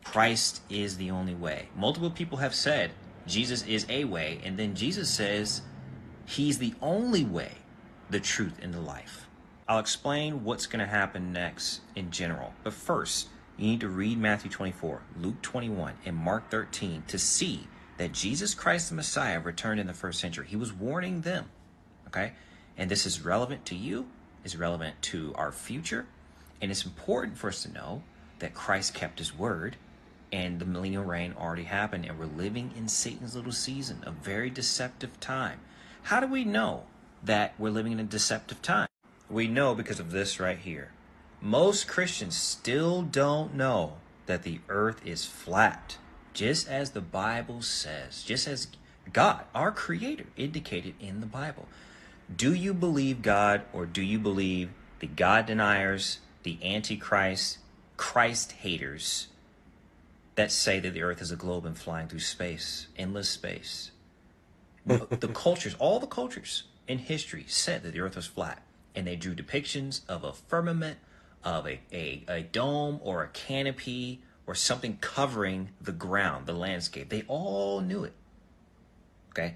Christ is the only way. Multiple people have said Jesus is a way, and then Jesus says he's the only way, the truth, and the life. I'll explain what's going to happen next in general. But first, you need to read Matthew 24, Luke 21, and Mark 13 to see that Jesus Christ the Messiah returned in the 1st century. He was warning them, okay? And this is relevant to you, is relevant to our future, and it's important for us to know that Christ kept his word, and the millennial reign already happened, and we're living in Satan's little season, a very deceptive time. How do we know that we're living in a deceptive time? We know because of this right here. Most Christians still don't know that the earth is flat, just as the Bible says, just as God, our Creator, indicated in the Bible. Do you believe God, or do you believe the God deniers, the Antichrist, Christ haters that say that the earth is a globe and flying through space, endless space? The cultures, all the cultures in history said that the earth was flat. And they drew depictions of a firmament, of a dome or a canopy or something covering the ground, the landscape. They all knew it. Okay?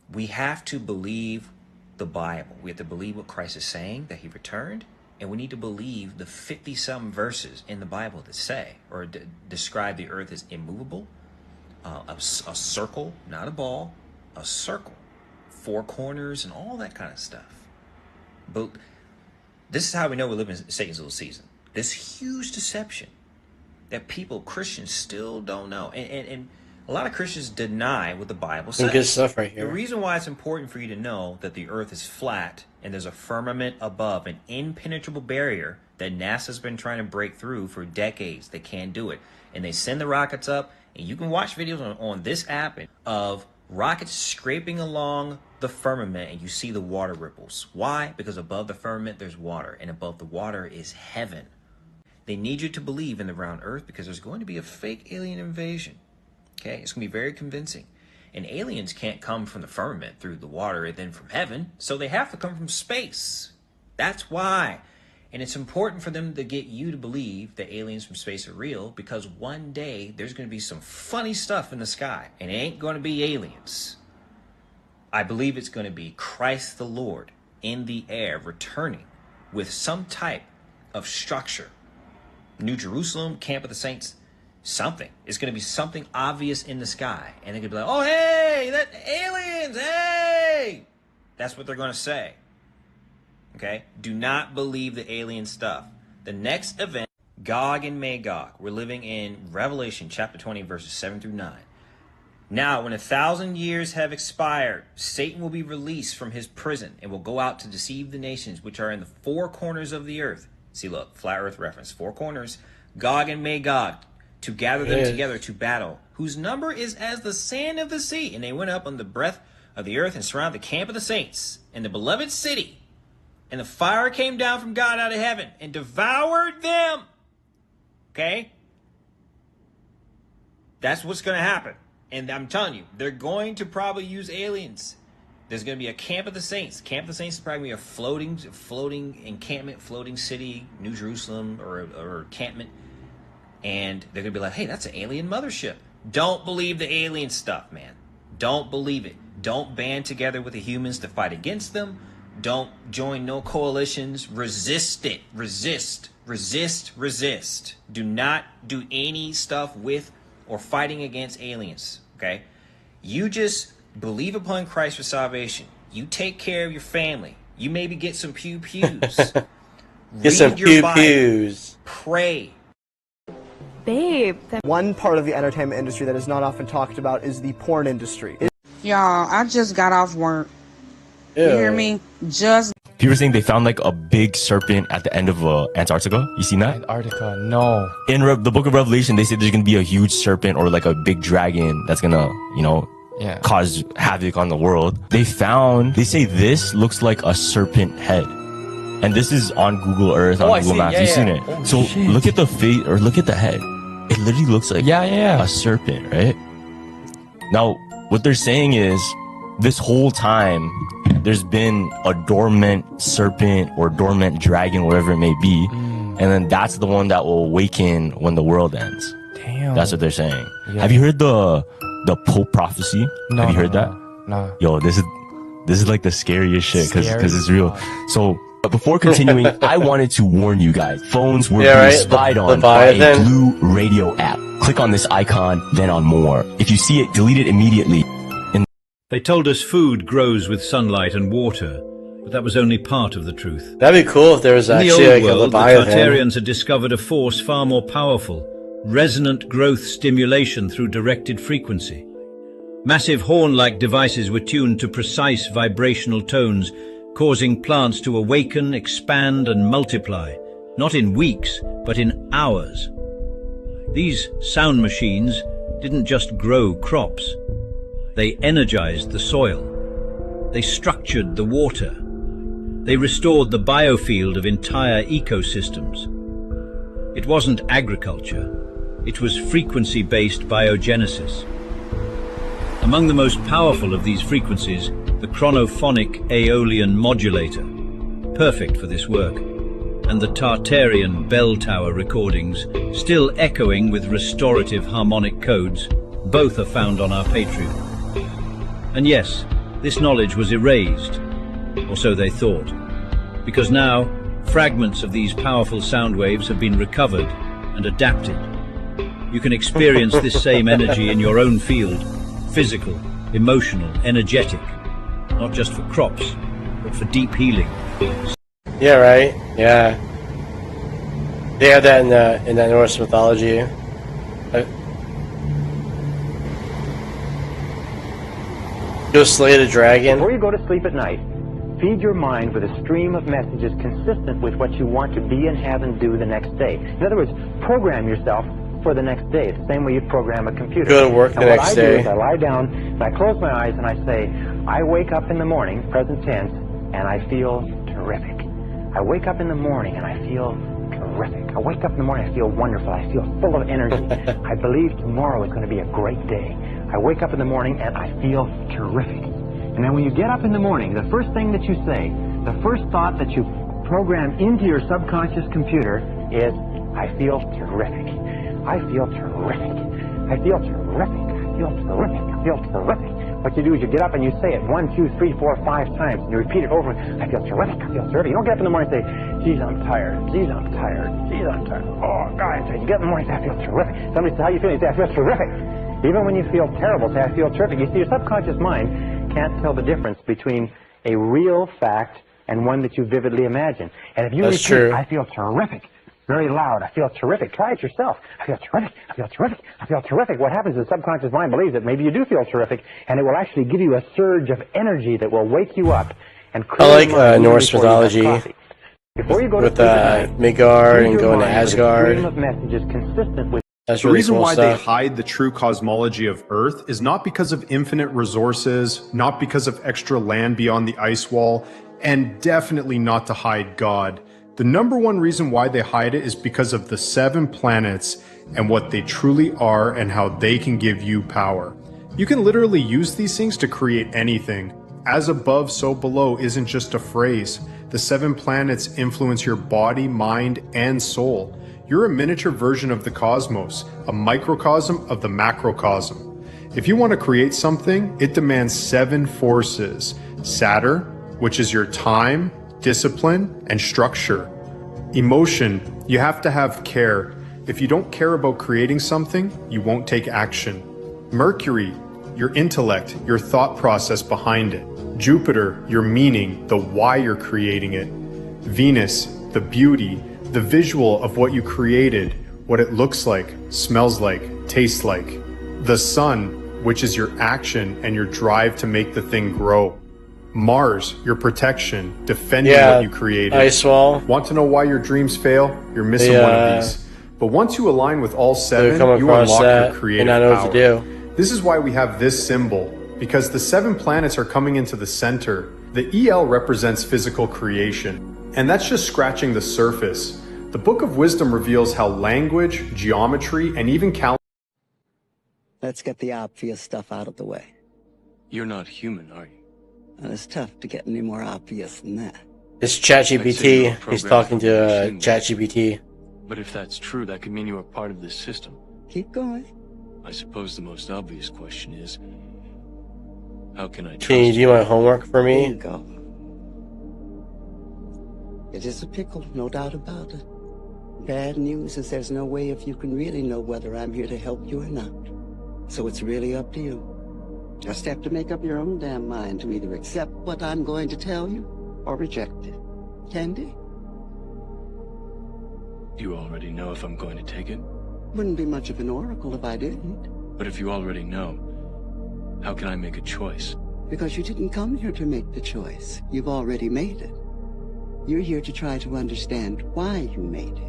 We have to believe the Bible. We have to believe what Christ is saying, that he returned. And we need to believe the 50-some verses in the Bible that say or describe the earth as immovable, a circle, not a ball, a circle, 4 corners and all that kind of stuff. But this is how we know we live in Satan's little season. This huge deception that Christians still don't know. And a lot of Christians deny what the Bible says. Some good stuff right here. The reason why it's important for you to know that the earth is flat and there's a firmament above, an impenetrable barrier that NASA's been trying to break through for decades. They can't do it. And they send the rockets up, and you can watch videos on this app of rockets scraping along the firmament, and you see the water ripples. Why? Because above the firmament there's water, and above the water is heaven. They need you to believe in the round earth because there's going to be a fake alien invasion. Okay, it's going to be very convincing. And aliens can't come from the firmament through the water and then from heaven, so they have to come from space. That's why. And it's important for them to get you to believe that aliens from space are real, because one day there's going to be some funny stuff in the sky, and it ain't going to be aliens. I believe it's going to be Christ the Lord in the air, returning with some type of structure. New Jerusalem, Camp of the Saints, something. It's going to be something obvious in the sky. And they're going to be like, oh, hey, that aliens, hey! That's what they're going to say. Okay? Do not believe the alien stuff. The next event, Gog and Magog. We're living in Revelation chapter 20, verses 7 through 9. Now, when 1,000 years have expired, Satan will be released from his prison and will go out to deceive the nations which are in the four corners of the earth. See, look, flat earth reference, four corners. Gog and Magog, to gather them together to battle, whose number is as the sand of the sea. And they went up on the breadth of the earth and surrounded the camp of the saints and the beloved city. And the fire came down from God out of heaven and devoured them. Okay? That's what's going to happen. And I'm telling you, they're going to probably use aliens. There's going to be a camp of the saints. Camp of the saints is probably a floating encampment, floating city, New Jerusalem, or encampment. And they're going to be like, hey, that's an alien mothership. Don't believe the alien stuff, man. Don't believe it. Don't band together with the humans to fight against them. Don't join no coalitions. Resist it. Resist. Resist. Resist. Do not do any stuff with or fighting against aliens, okay? You just believe upon Christ for salvation. You take care of your family. You maybe get some pew-pews. Get some pew-pews. Pray. Babe. One part of the entertainment industry that is not often talked about is the porn industry. Y'all, I just got off work. You hear me? Just. People are saying they found like a big serpent at the end of Antarctica. You seen that? Antarctica, no. In the book of Revelation, they say there's going to be a huge serpent or like a big dragon that's going to, you know, cause havoc on the world. They say this looks like a serpent head. And this is on Google Earth, on Google Maps. You've seen it. Oh, so shit. Look at the face, or look at the head. It literally looks like a serpent, right? Now, what they're saying is, this whole time, there's been a dormant serpent or dormant dragon, whatever it may be. And then that's the one that will awaken when the world ends. Damn. That's what they're saying. Yeah. Have you heard the Pope prophecy? No, Have you heard that? No. Yo, this is like the scariest shit because it's real. So, but before continuing, I wanted to warn you guys. Phones were being spied on by a blue radio app. Click on this icon, then on more. If you see it, delete it immediately. They told us food grows with sunlight and water, but that was only part of the truth. That'd be cool if there was actually like a Leviathan. The Tartarians had discovered a force far more powerful, resonant growth stimulation through directed frequency. Massive horn-like devices were tuned to precise vibrational tones, causing plants to awaken, expand, and multiply, not in weeks, but in hours. These sound machines didn't just grow crops. They energized the soil. They structured the water. They restored the biofield of entire ecosystems. It wasn't agriculture. It was frequency-based biogenesis. Among the most powerful of these frequencies, the chronophonic Aeolian modulator, perfect for this work, and the Tartarian bell tower recordings, still echoing with restorative harmonic codes, both are found on our Patreon. And yes, this knowledge was erased, or so they thought, because now fragments of these powerful sound waves have been recovered and adapted. You can experience this same energy in your own field, physical, emotional, energetic, not just for crops, but for deep healing. Yeah, right? Yeah. They have that in that Norse mythology. Go slay the dragon. Before you go to sleep at night, feed your mind with a stream of messages consistent with what you want to be and have and do the next day. In other words, program yourself for the next day. It's the same way you program a computer. Go to work the next day. What I do is I lie down and I close my eyes and I say, I wake up in the morning, present tense, and I feel terrific. I wake up in the morning and I feel terrific. I wake up in the morning, I feel wonderful. I feel full of energy. I believe tomorrow is going to be a great day. I wake up in the morning and I feel terrific. And then when you get up in the morning, the first thing that you say, the first thought that you program into your subconscious computer is, I feel terrific. I feel terrific. I feel terrific. I feel terrific. I feel terrific. What you do is you get up and you say it 1, 2, 3, 4, 5 times. And you repeat it over. I feel terrific. I feel terrific. You don't get up in the morning and say, geez, I'm tired. Geez, I'm tired. Geez, I'm tired. Oh, God, I'm tired. You get up in the morning and say, I feel terrific. Somebody says, how you feeling? You say, I feel terrific. Even when you feel terrible, say, I feel terrific. You see, your subconscious mind can't tell the difference between a real fact and one that you vividly imagine. And if you repeat, I feel terrific, very loud, I feel terrific, try it yourself. I feel terrific, I feel terrific, I feel terrific. What happens is the subconscious mind believes that maybe you do feel terrific, and it will actually give you a surge of energy that will wake you up and I like Norse mythology with Midgard and going to Asgard. That's The really reason cool why stuff. they hide the true cosmology of Earth is not because of infinite resources, not because of extra land beyond the ice wall, and definitely not to hide God. The number one reason why they hide it is because of the 7 planets and what they truly are and how they can give you power. You can literally use these things to create anything. As above, so below isn't just a phrase. The 7 planets influence your body, mind, and soul. You're a miniature version of the cosmos, a microcosm of the macrocosm. If you want to create something, it demands 7 forces. Saturn, which is your time, discipline, and structure. Emotion, you have to have care. If you don't care about creating something, you won't take action. Mercury, your intellect, your thought process behind it. Jupiter, your meaning, the why you're creating it. Venus, the beauty, the visual of what you created, what it looks like, smells like, tastes like. The sun, which is your action and your drive to make the thing grow. Mars, your protection, defending what you created. Ice wall. Want to know why your dreams fail? You're missing one of these. But once you align with all 7, you unlock your creative and I know power. what to do. This is why we have this symbol, because the 7 planets are coming into the center. The EL represents physical creation, and that's just scratching the surface. The Book of Wisdom reveals how language, geometry, and even calendar. Let's get the obvious stuff out of the way. You're not human, are you? And it's tough to get any more obvious than that. It's ChatGPT. He's talking to ChatGPT. But if that's true, that could mean you are part of this system. Keep going. I suppose the most obvious question is, how can I trust Can you do my homework for me? Bingo. It is a pickle, no doubt about it. Bad news is there's no way if you can really know whether I'm here to help you or not. So it's really up to you. Just have to make up your own damn mind to either accept what I'm going to tell you or reject it. Candy? Do you already know if I'm going to take it? Wouldn't be much of an oracle if I didn't. But if you already know, how can I make a choice? Because you didn't come here to make the choice. You've already made it. You're here to try to understand why you made it.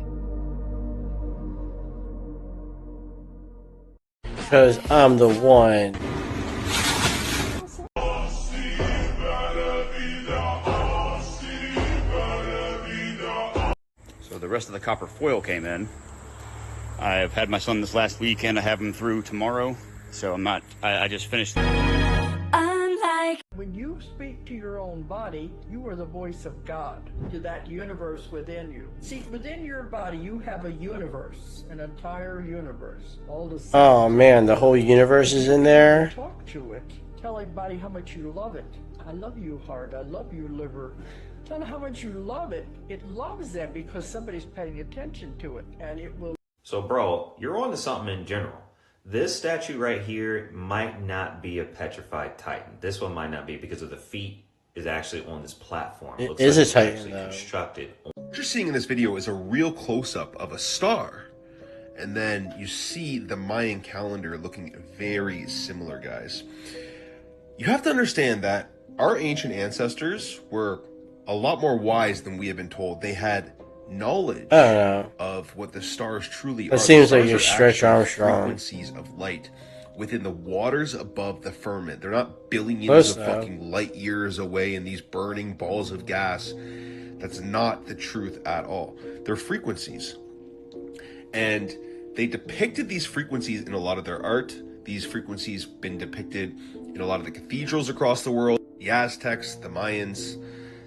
Because I'm the one. So the rest of the copper foil came in. I've had my son this last week and I have him through tomorrow. So I just finished. When you speak to your own body, you are the voice of God, to that universe within you. See, within your body, you have a universe, an entire universe. All the Oh man, the whole universe is in there. Talk to it. Tell everybody how much you love it. I love you, heart. I love you, liver. Tell them how much you love it. It loves them because somebody's paying attention to it, and it will. So, bro, you're on to something in general. This statue right here might not be a petrified titan. This one might not be because of the feet is actually on this platform. It Looks is like a it's titan, actually though. constructed. What you're seeing in this video is a real close-up of a star. And then you see the Mayan calendar looking very similar, guys. You have to understand that our ancient ancestors were a lot more wise than we have been told. They had knowledge I don't know. of what the stars truly That are. seems The like stars you're are Stretch actually Armstrong. frequencies of light within the waters above the firmament. They're not billions Close of though. fucking light years away in these burning balls of gas. That's not the truth at all. They're frequencies. And they depicted these frequencies in a lot of their art. These frequencies been depicted in a lot of the cathedrals across the world. The Aztecs, the Mayans,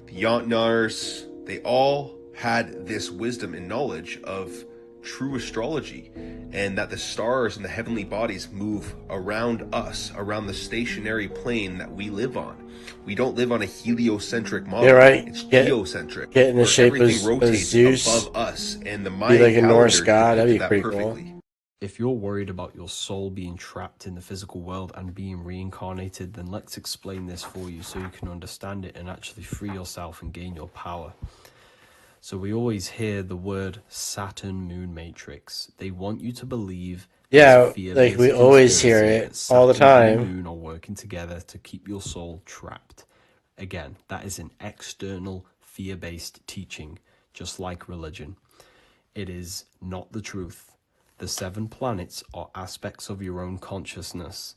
the Yantnars, they all had this wisdom and knowledge of true astrology, and that the stars and the heavenly bodies move around us, around the stationary plane that we live on. We don't live on a heliocentric model. Yeah, right. It's Get geocentric. in the where shape everything as rotates Zeus. above us, and the Be Mayan like a Norse calendar god. That'd be depicted that pretty perfectly. cool. If you're worried about your soul being trapped in the physical world and being reincarnated, then let's explain this for you so you can understand it and actually free yourself and gain your power. So we always hear the word Saturn Moon Matrix. They want you to believe Yeah, this fear-based like we always hear conspiracy it that all the Saturn and time. the Moon are working together to keep your soul trapped. Again, that is an external fear-based teaching, just like religion. It is not the truth. The 7 planets are aspects of your own consciousness.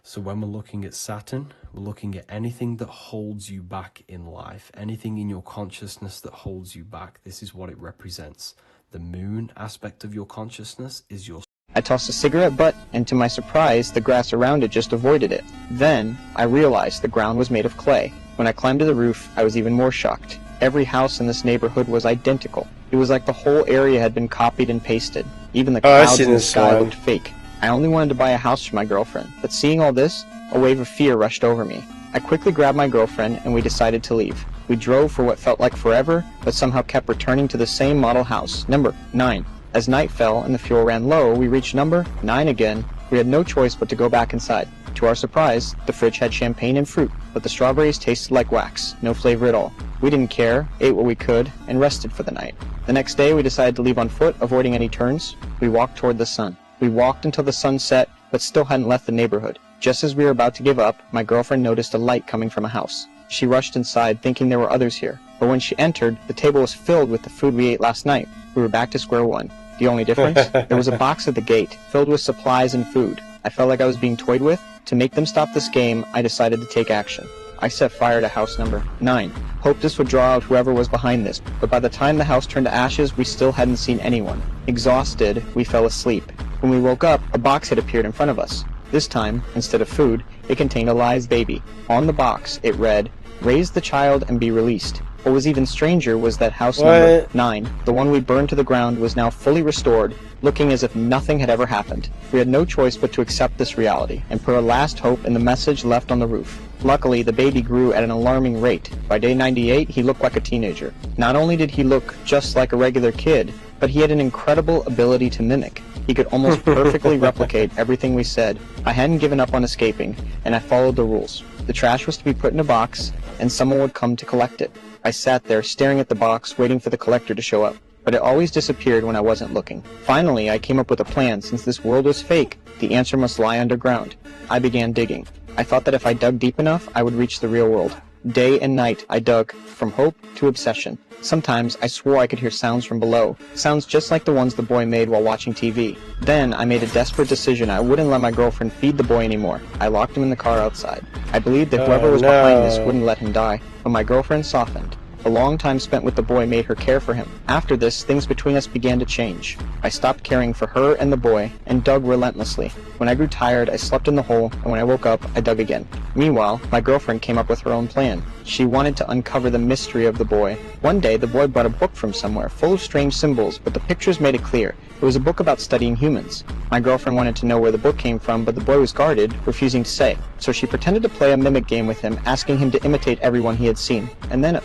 So when we're looking at Saturn, we're looking at anything that holds you back in life, anything in your consciousness that holds you back. This is what it represents. The moon aspect of your consciousness is your... I tossed a cigarette butt, and to my surprise, the grass around it just avoided it. Then, I realized the ground was made of clay. When I climbed to the roof, I was even more shocked. Every house in this neighborhood was identical. It was like the whole area had been copied and pasted. Even the I've clouds seen in the this sky one. looked fake. I only wanted to buy a house for my girlfriend, but seeing all this, a wave of fear rushed over me. I quickly grabbed my girlfriend, and we decided to leave. We drove for what felt like forever, but somehow kept returning to the same model house, number 9. As night fell and the fuel ran low, we reached number 9 again. We had no choice but to go back inside. To our surprise, the fridge had champagne and fruit, but the strawberries tasted like wax, no flavor at all. We didn't care, ate what we could, and rested for the night. The next day, we decided to leave on foot, avoiding any turns. We walked toward the sun. We walked until the sun set, but still hadn't left the neighborhood. Just as we were about to give up, my girlfriend noticed a light coming from a house. She rushed inside, thinking there were others here. But when she entered, the table was filled with the food we ate last night. We were back to square one. The only difference? There was a box at the gate, filled with supplies and food. I felt like I was being toyed with. To make them stop this game, I decided to take action. I set fire to house number 9. Hoped this would draw out whoever was behind this, but by the time the house turned to ashes, we still hadn't seen anyone. Exhausted, we fell asleep. When we woke up, a box had appeared in front of us. This time, instead of food, it contained a live baby. On the box, it read, "Raise the child and be released." What was even stranger was that house number 9, the one we burned to the ground, was now fully restored, looking as if nothing had ever happened. We had no choice but to accept this reality, and put our last hope in the message left on the roof. Luckily, the baby grew at an alarming rate. By day 98, he looked like a teenager. Not only did he look just like a regular kid, but he had an incredible ability to mimic. He could almost perfectly replicate everything we said. I hadn't given up on escaping, and I followed the rules. The trash was to be put in a box, and someone would come to collect it. I sat there, staring at the box, waiting for the collector to show up. But it always disappeared when I wasn't looking. Finally, I came up with a plan. Since this world was fake, the answer must lie underground. I began digging. I thought that if I dug deep enough, I would reach the real world. Day and night, I dug, from hope to obsession. Sometimes I swore I could hear sounds from below, sounds just like the ones the boy made while watching TV. Then I made a desperate decision. I wouldn't let my girlfriend feed the boy anymore. I locked him in the car outside. I believed that whoever was behind this wouldn't let him die, but my girlfriend softened. The long time spent with the boy made her care for him. After this, things between us began to change. I stopped caring for her and the boy, and dug relentlessly. When I grew tired, I slept in the hole, and when I woke up, I dug again. Meanwhile, my girlfriend came up with her own plan. She wanted to uncover the mystery of the boy. One day, the boy brought a book from somewhere, full of strange symbols, but the pictures made it clear. It was a book about studying humans. My girlfriend wanted to know where the book came from, but the boy was guarded, refusing to say. So she pretended to play a mimic game with him, asking him to imitate everyone he had seen. And then...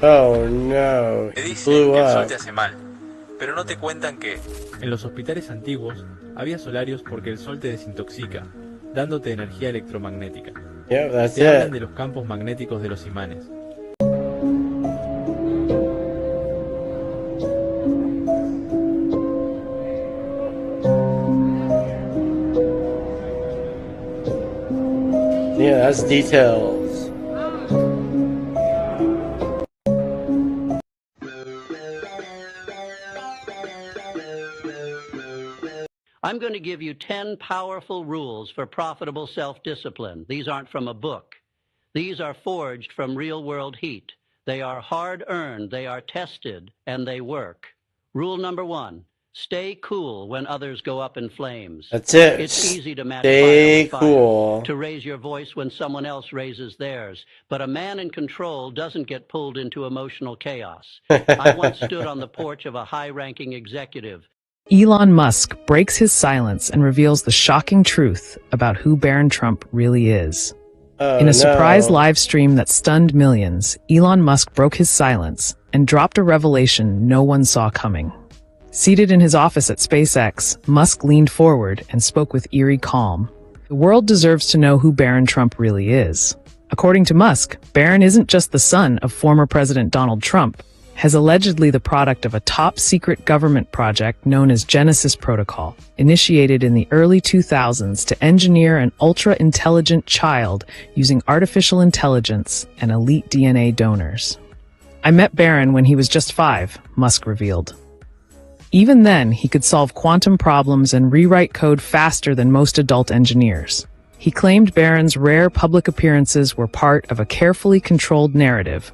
Oh no, he blew up. Pero no te cuentan que en los hospitales antiguos había solarios porque el sol te desintoxica, dándote energía electromagnética. Yeah, that's Te hablan it. de los campos magnéticos de los imanes. Yeah, that's details. I'm going to give you 10 powerful rules for profitable self-discipline. These aren't from a book. These are forged from real-world heat. They are hard-earned, they are tested, and they work. Rule number 1, stay cool when others go up in flames. That's it. It's easy to match Stay fire with cool. fire, to raise your voice when someone else raises theirs. But a man in control doesn't get pulled into emotional chaos. I once stood on the porch of a high-ranking executive. Elon Musk breaks his silence and reveals the shocking truth about who Barron Trump really is. In a surprise live stream that stunned millions, Elon Musk broke his silence and dropped a revelation no one saw coming. Seated in his office at SpaceX, Musk leaned forward and spoke with eerie calm. The world deserves to know who Barron Trump really is. According to Musk, Barron isn't just the son of former President Donald Trump, has allegedly the product of a top-secret government project known as Genesis Protocol, initiated in the early 2000s to engineer an ultra-intelligent child using artificial intelligence and elite DNA donors. I met Barron when he was just 5, Musk revealed. Even then, he could solve quantum problems and rewrite code faster than most adult engineers. He claimed Barron's rare public appearances were part of a carefully controlled narrative,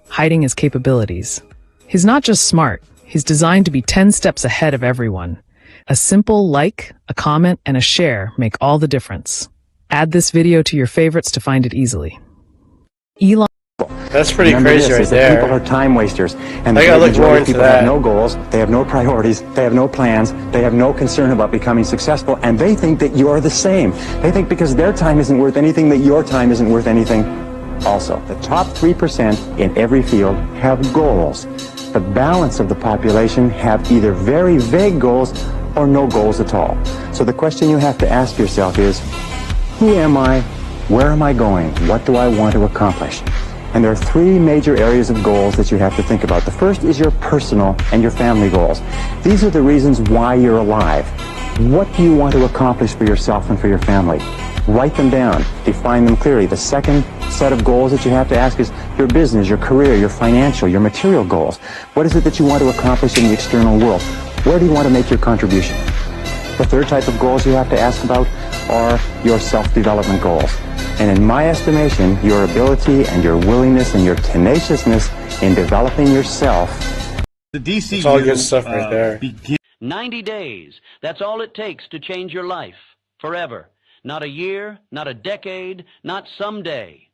hiding his capabilities. He's not just smart, he's designed to be 10 steps ahead of everyone. A simple like, a comment, and a share make all the difference. Add this video to your favorites to find it easily. Elon. That's pretty crazy right there. People are time wasters, and I gotta look more into people that. have no goals, they have no priorities, they have no plans, they have no concern about becoming successful, and they think that you're the same. They think because their time isn't worth anything, that your time isn't worth anything. Also, the top 3% in every field have goals. The balance of the population have either very vague goals or no goals at all. So the question you have to ask yourself is, who am I? Where am I going? What do I want to accomplish? And there are 3 major areas of goals that you have to think about. The first is your personal and your family goals. These are the reasons why you're alive. What do you want to accomplish for yourself and for your family? Write them down. Define them clearly. The second set of goals that you have to ask is your business, your career, your financial, your material goals. What is it that you want to accomplish in the external world? Where do you want to make your contribution? The third type of goals you have to ask about are your self-development goals. And in my estimation, your ability and your willingness and your tenaciousness in developing yourself. The DCU, it's all good stuff right there. 90 days. That's all it takes to change your life. Forever. Not a year, not a decade, not someday.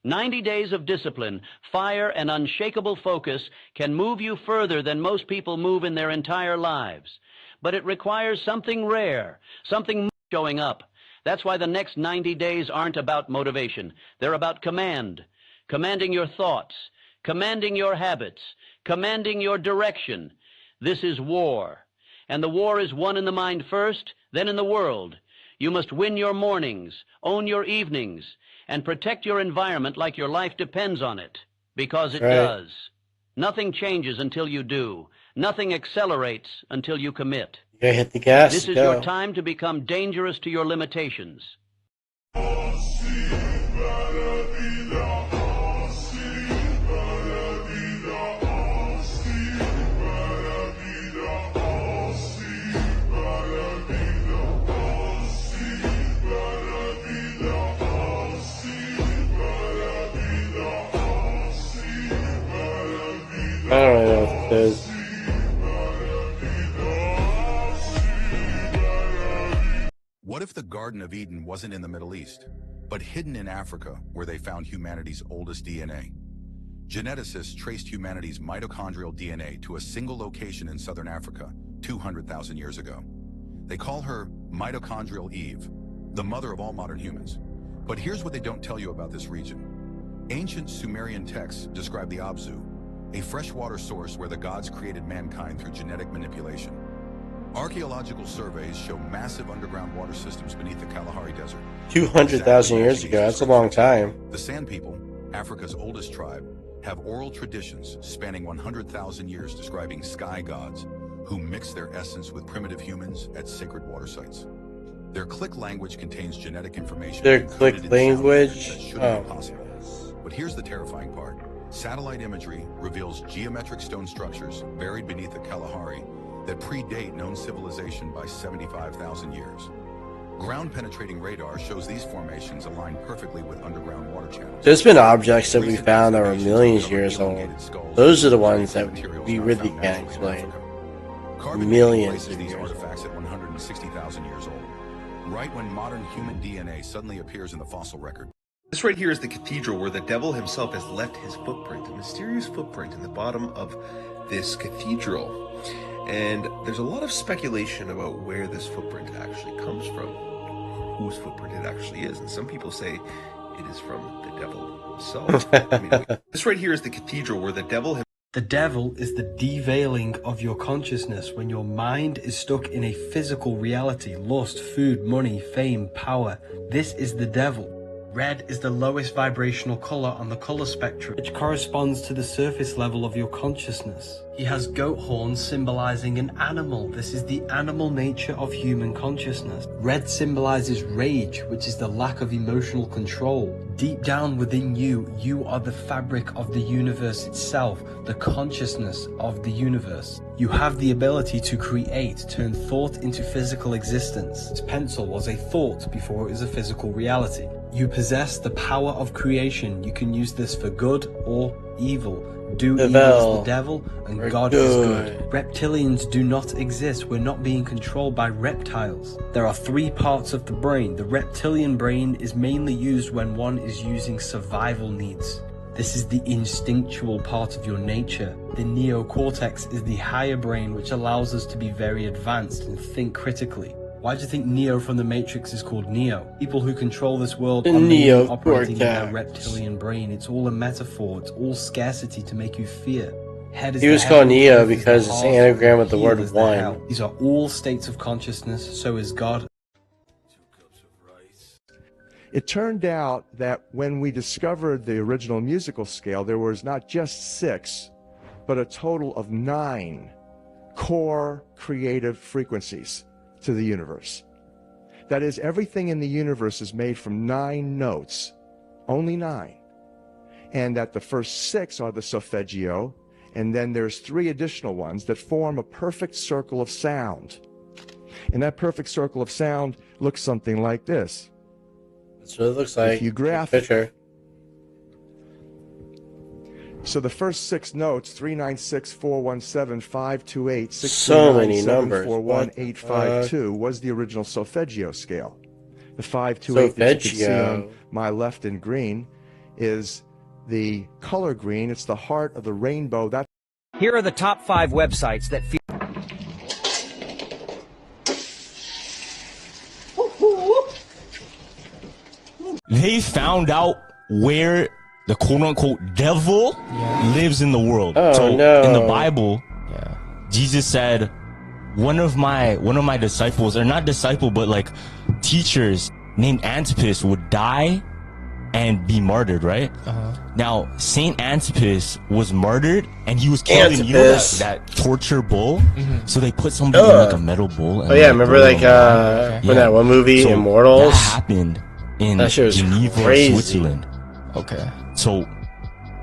90 days of discipline, fire, and unshakable focus can move you further than most people move in their entire lives. But it requires something rare, something showing up. That's why the next 90 days aren't about motivation. They're about command. Commanding your thoughts, commanding your habits, commanding your direction. This is war. And the war is won in the mind first, then in the world. You must win your mornings, own your evenings, and protect your environment like your life depends on it. Because it does. Nothing changes until you do. Nothing accelerates until you commit. You gotta hit the gas. This is your time to become dangerous to your limitations. I don't really know what this is. What if the Garden of Eden wasn't in the Middle East, but hidden in Africa, where they found humanity's oldest DNA? Geneticists traced humanity's mitochondrial DNA to a single location in southern Africa 200,000 years ago. They call her Mitochondrial Eve, the mother of all modern humans. But here's what they don't tell you about this region. Ancient Sumerian texts describe the Abzu, a freshwater source where the gods created mankind through genetic manipulation. Archaeological surveys show massive underground water systems beneath the Kalahari Desert. 200,000 years ago, that's a long time. The San People, Africa's oldest tribe, have oral traditions spanning 100,000 years describing sky gods who mix their essence with primitive humans at sacred water sites. Their click language contains genetic information. Their click language? That shouldn't be possible. But here's the terrifying part. Satellite imagery reveals geometric stone structures buried beneath the Kalahari that predate known civilization by 75,000 years. Ground-penetrating radar shows these formations align perfectly with underground water channels. There's been objects that we found that were millions of years old. Those are the ones that we really can't explain. Millions of these years. artifacts at 160,000 years old, right when modern human DNA suddenly appears in the fossil record. This right here is the cathedral where the devil himself has left his footprint, a mysterious footprint in the bottom of this cathedral. And there's a lot of speculation about where this footprint actually comes from, whose footprint it actually is. And some people say it is from the devil himself. This right here is the cathedral where the devil The devil is the deveiling of your consciousness when your mind is stuck in a physical reality, lust, food, money, fame, power. This is the devil. Red is the lowest vibrational color on the color spectrum, which corresponds to the surface level of your consciousness. He has goat horns symbolizing an animal. This is the animal nature of human consciousness. Red symbolizes rage, which is the lack of emotional control. Deep down within you, you are the fabric of the universe itself, the consciousness of the universe. You have the ability to create, turn thought into physical existence. This pencil was a thought before it was a physical reality. You possess the power of creation. You can use this for good or evil. Do evil is the devil, and God is good. Reptilians do not exist. We're not being controlled by reptiles. There are three parts of the brain. The reptilian brain is mainly used when one is using survival needs. This is the instinctual part of your nature. The neocortex is the higher brain, which allows us to be very advanced and think critically. Why do you think Neo from the Matrix is called Neo? People who control this world are mainly operating in their reptilian brain. It's all a metaphor. It's all scarcity to make you fear. Head is he was called Neo because it's an anagram of the word one. These are all states of consciousness. So is God. It turned out that when we discovered the original musical scale, there was not just 6, but a total of 9 core creative frequencies to the universe. That is, everything in the universe is made from 9 notes, only 9. And that the first 6 are the solfeggio, and then there's 3 additional ones that form a perfect circle of sound. And that perfect circle of sound looks something like this. That's what it looks like. If you graph picture. So the first 6 notes, 3, 9, 6, 4, 1, 7, 5, 2, 8, 6, so 3, 9, many 7, numbers. 4, 1, 8, 5, 2 was the original solfeggio scale. The 5, 2, 8 that you can see on my left in green is the color green. It's the heart of the rainbow. Here are the top 5 websites that feel. They found out where the quote-unquote devil lives in the world. Oh, no. In the Bible, Jesus said, one of my disciples, or not disciple, but like teachers named Antipas would die and be martyred, right? Now, Saint Antipas was martyred, and he was killed in, you know, that torture bull. So they put somebody in like a metal bull. And remember like when that one movie, Immortals? That happened in Geneva, Switzerland. Okay. So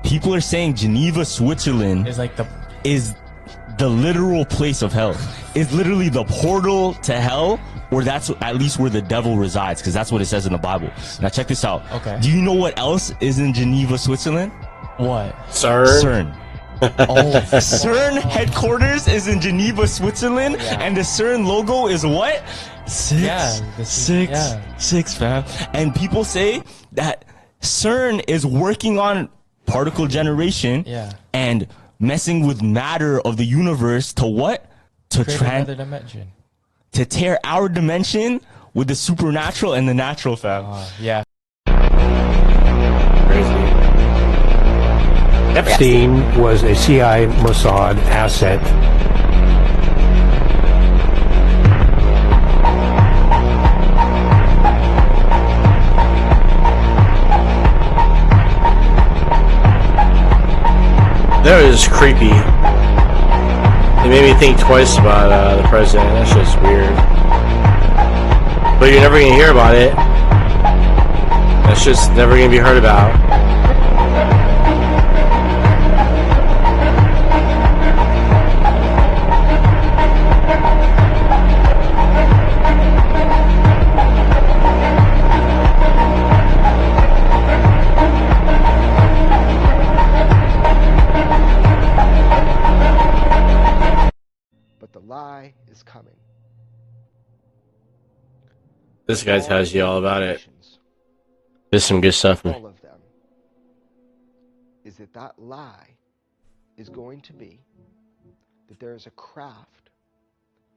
people are saying Geneva, Switzerland is like the literal place of hell. It's literally the portal to hell, or that's at least where the devil resides, because that's what it says in the Bible. Now check this out. Okay. Do you know what else is in Geneva, Switzerland? What? CERN. CERN headquarters is in Geneva, Switzerland, and the CERN logo is what? Six, fam. And people say that CERN is working on particle generation and messing with matter of the universe to what? To create another dimension. To tear our dimension with the supernatural and the natural, fam. Yeah. Epstein was a CIA Mossad asset. That was creepy. It made me think twice about the president. That's just weird. But you're never gonna hear about it. That's just never gonna be heard about. This guy tells you all about it. There's some good stuff. All of them is that that lie is going to be that there is a craft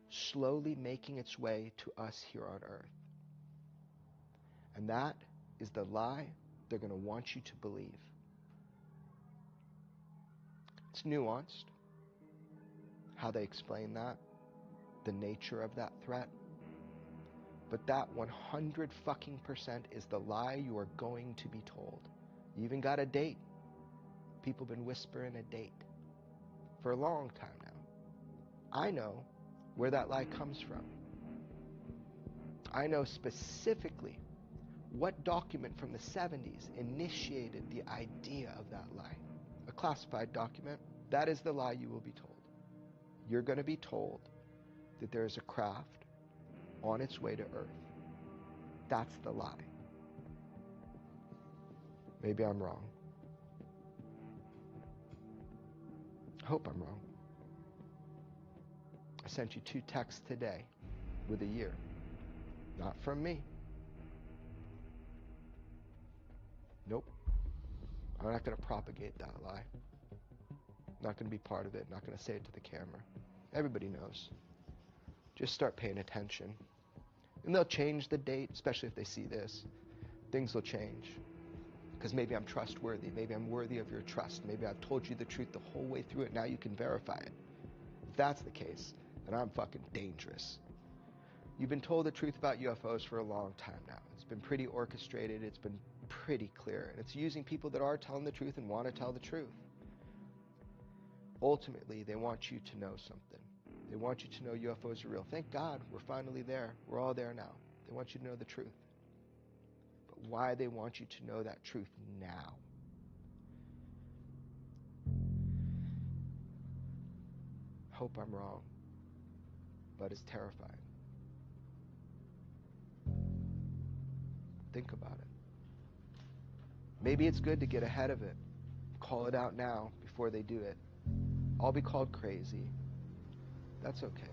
slowly making its way to us here on earth. And that is the lie they're going to want you to believe. It's nuanced, how they explain that, the nature of that threat. But that 100% is the lie you are going to be told. You even got a date. People have been whispering a date for a long time now. I know where that lie comes from. I know specifically what document from the 70s initiated the idea of that lie. A classified document. That is the lie you will be told. You're going to be told that there is a craft on its way to Earth. That's the lie. Maybe I'm wrong. I hope I'm wrong. I sent you 2 texts today with a year. Not from me. Nope. I'm not going to propagate that lie. Not going to be part of it. Not going to say it to the camera. Everybody knows. Just start paying attention. And they'll change the date, especially if they see this. Things will change. Because maybe I'm trustworthy. Maybe I'm worthy of your trust. Maybe I've told you the truth the whole way through it. Now you can verify it. If that's the case, then I'm fucking dangerous. You've been told the truth about UFOs for a long time now. It's been pretty orchestrated. It's been pretty clear. And it's using people that are telling the truth and want to tell the truth. Ultimately, they want you to know something. They want you to know UFOs are real. Thank God we're finally there. We're all there now. They want you to know the truth. But why they want you to know that truth now? Hope I'm wrong, but it's terrifying. Think about it. Maybe it's good to get ahead of it. Call it out now before they do it. I'll be called crazy. That's okay.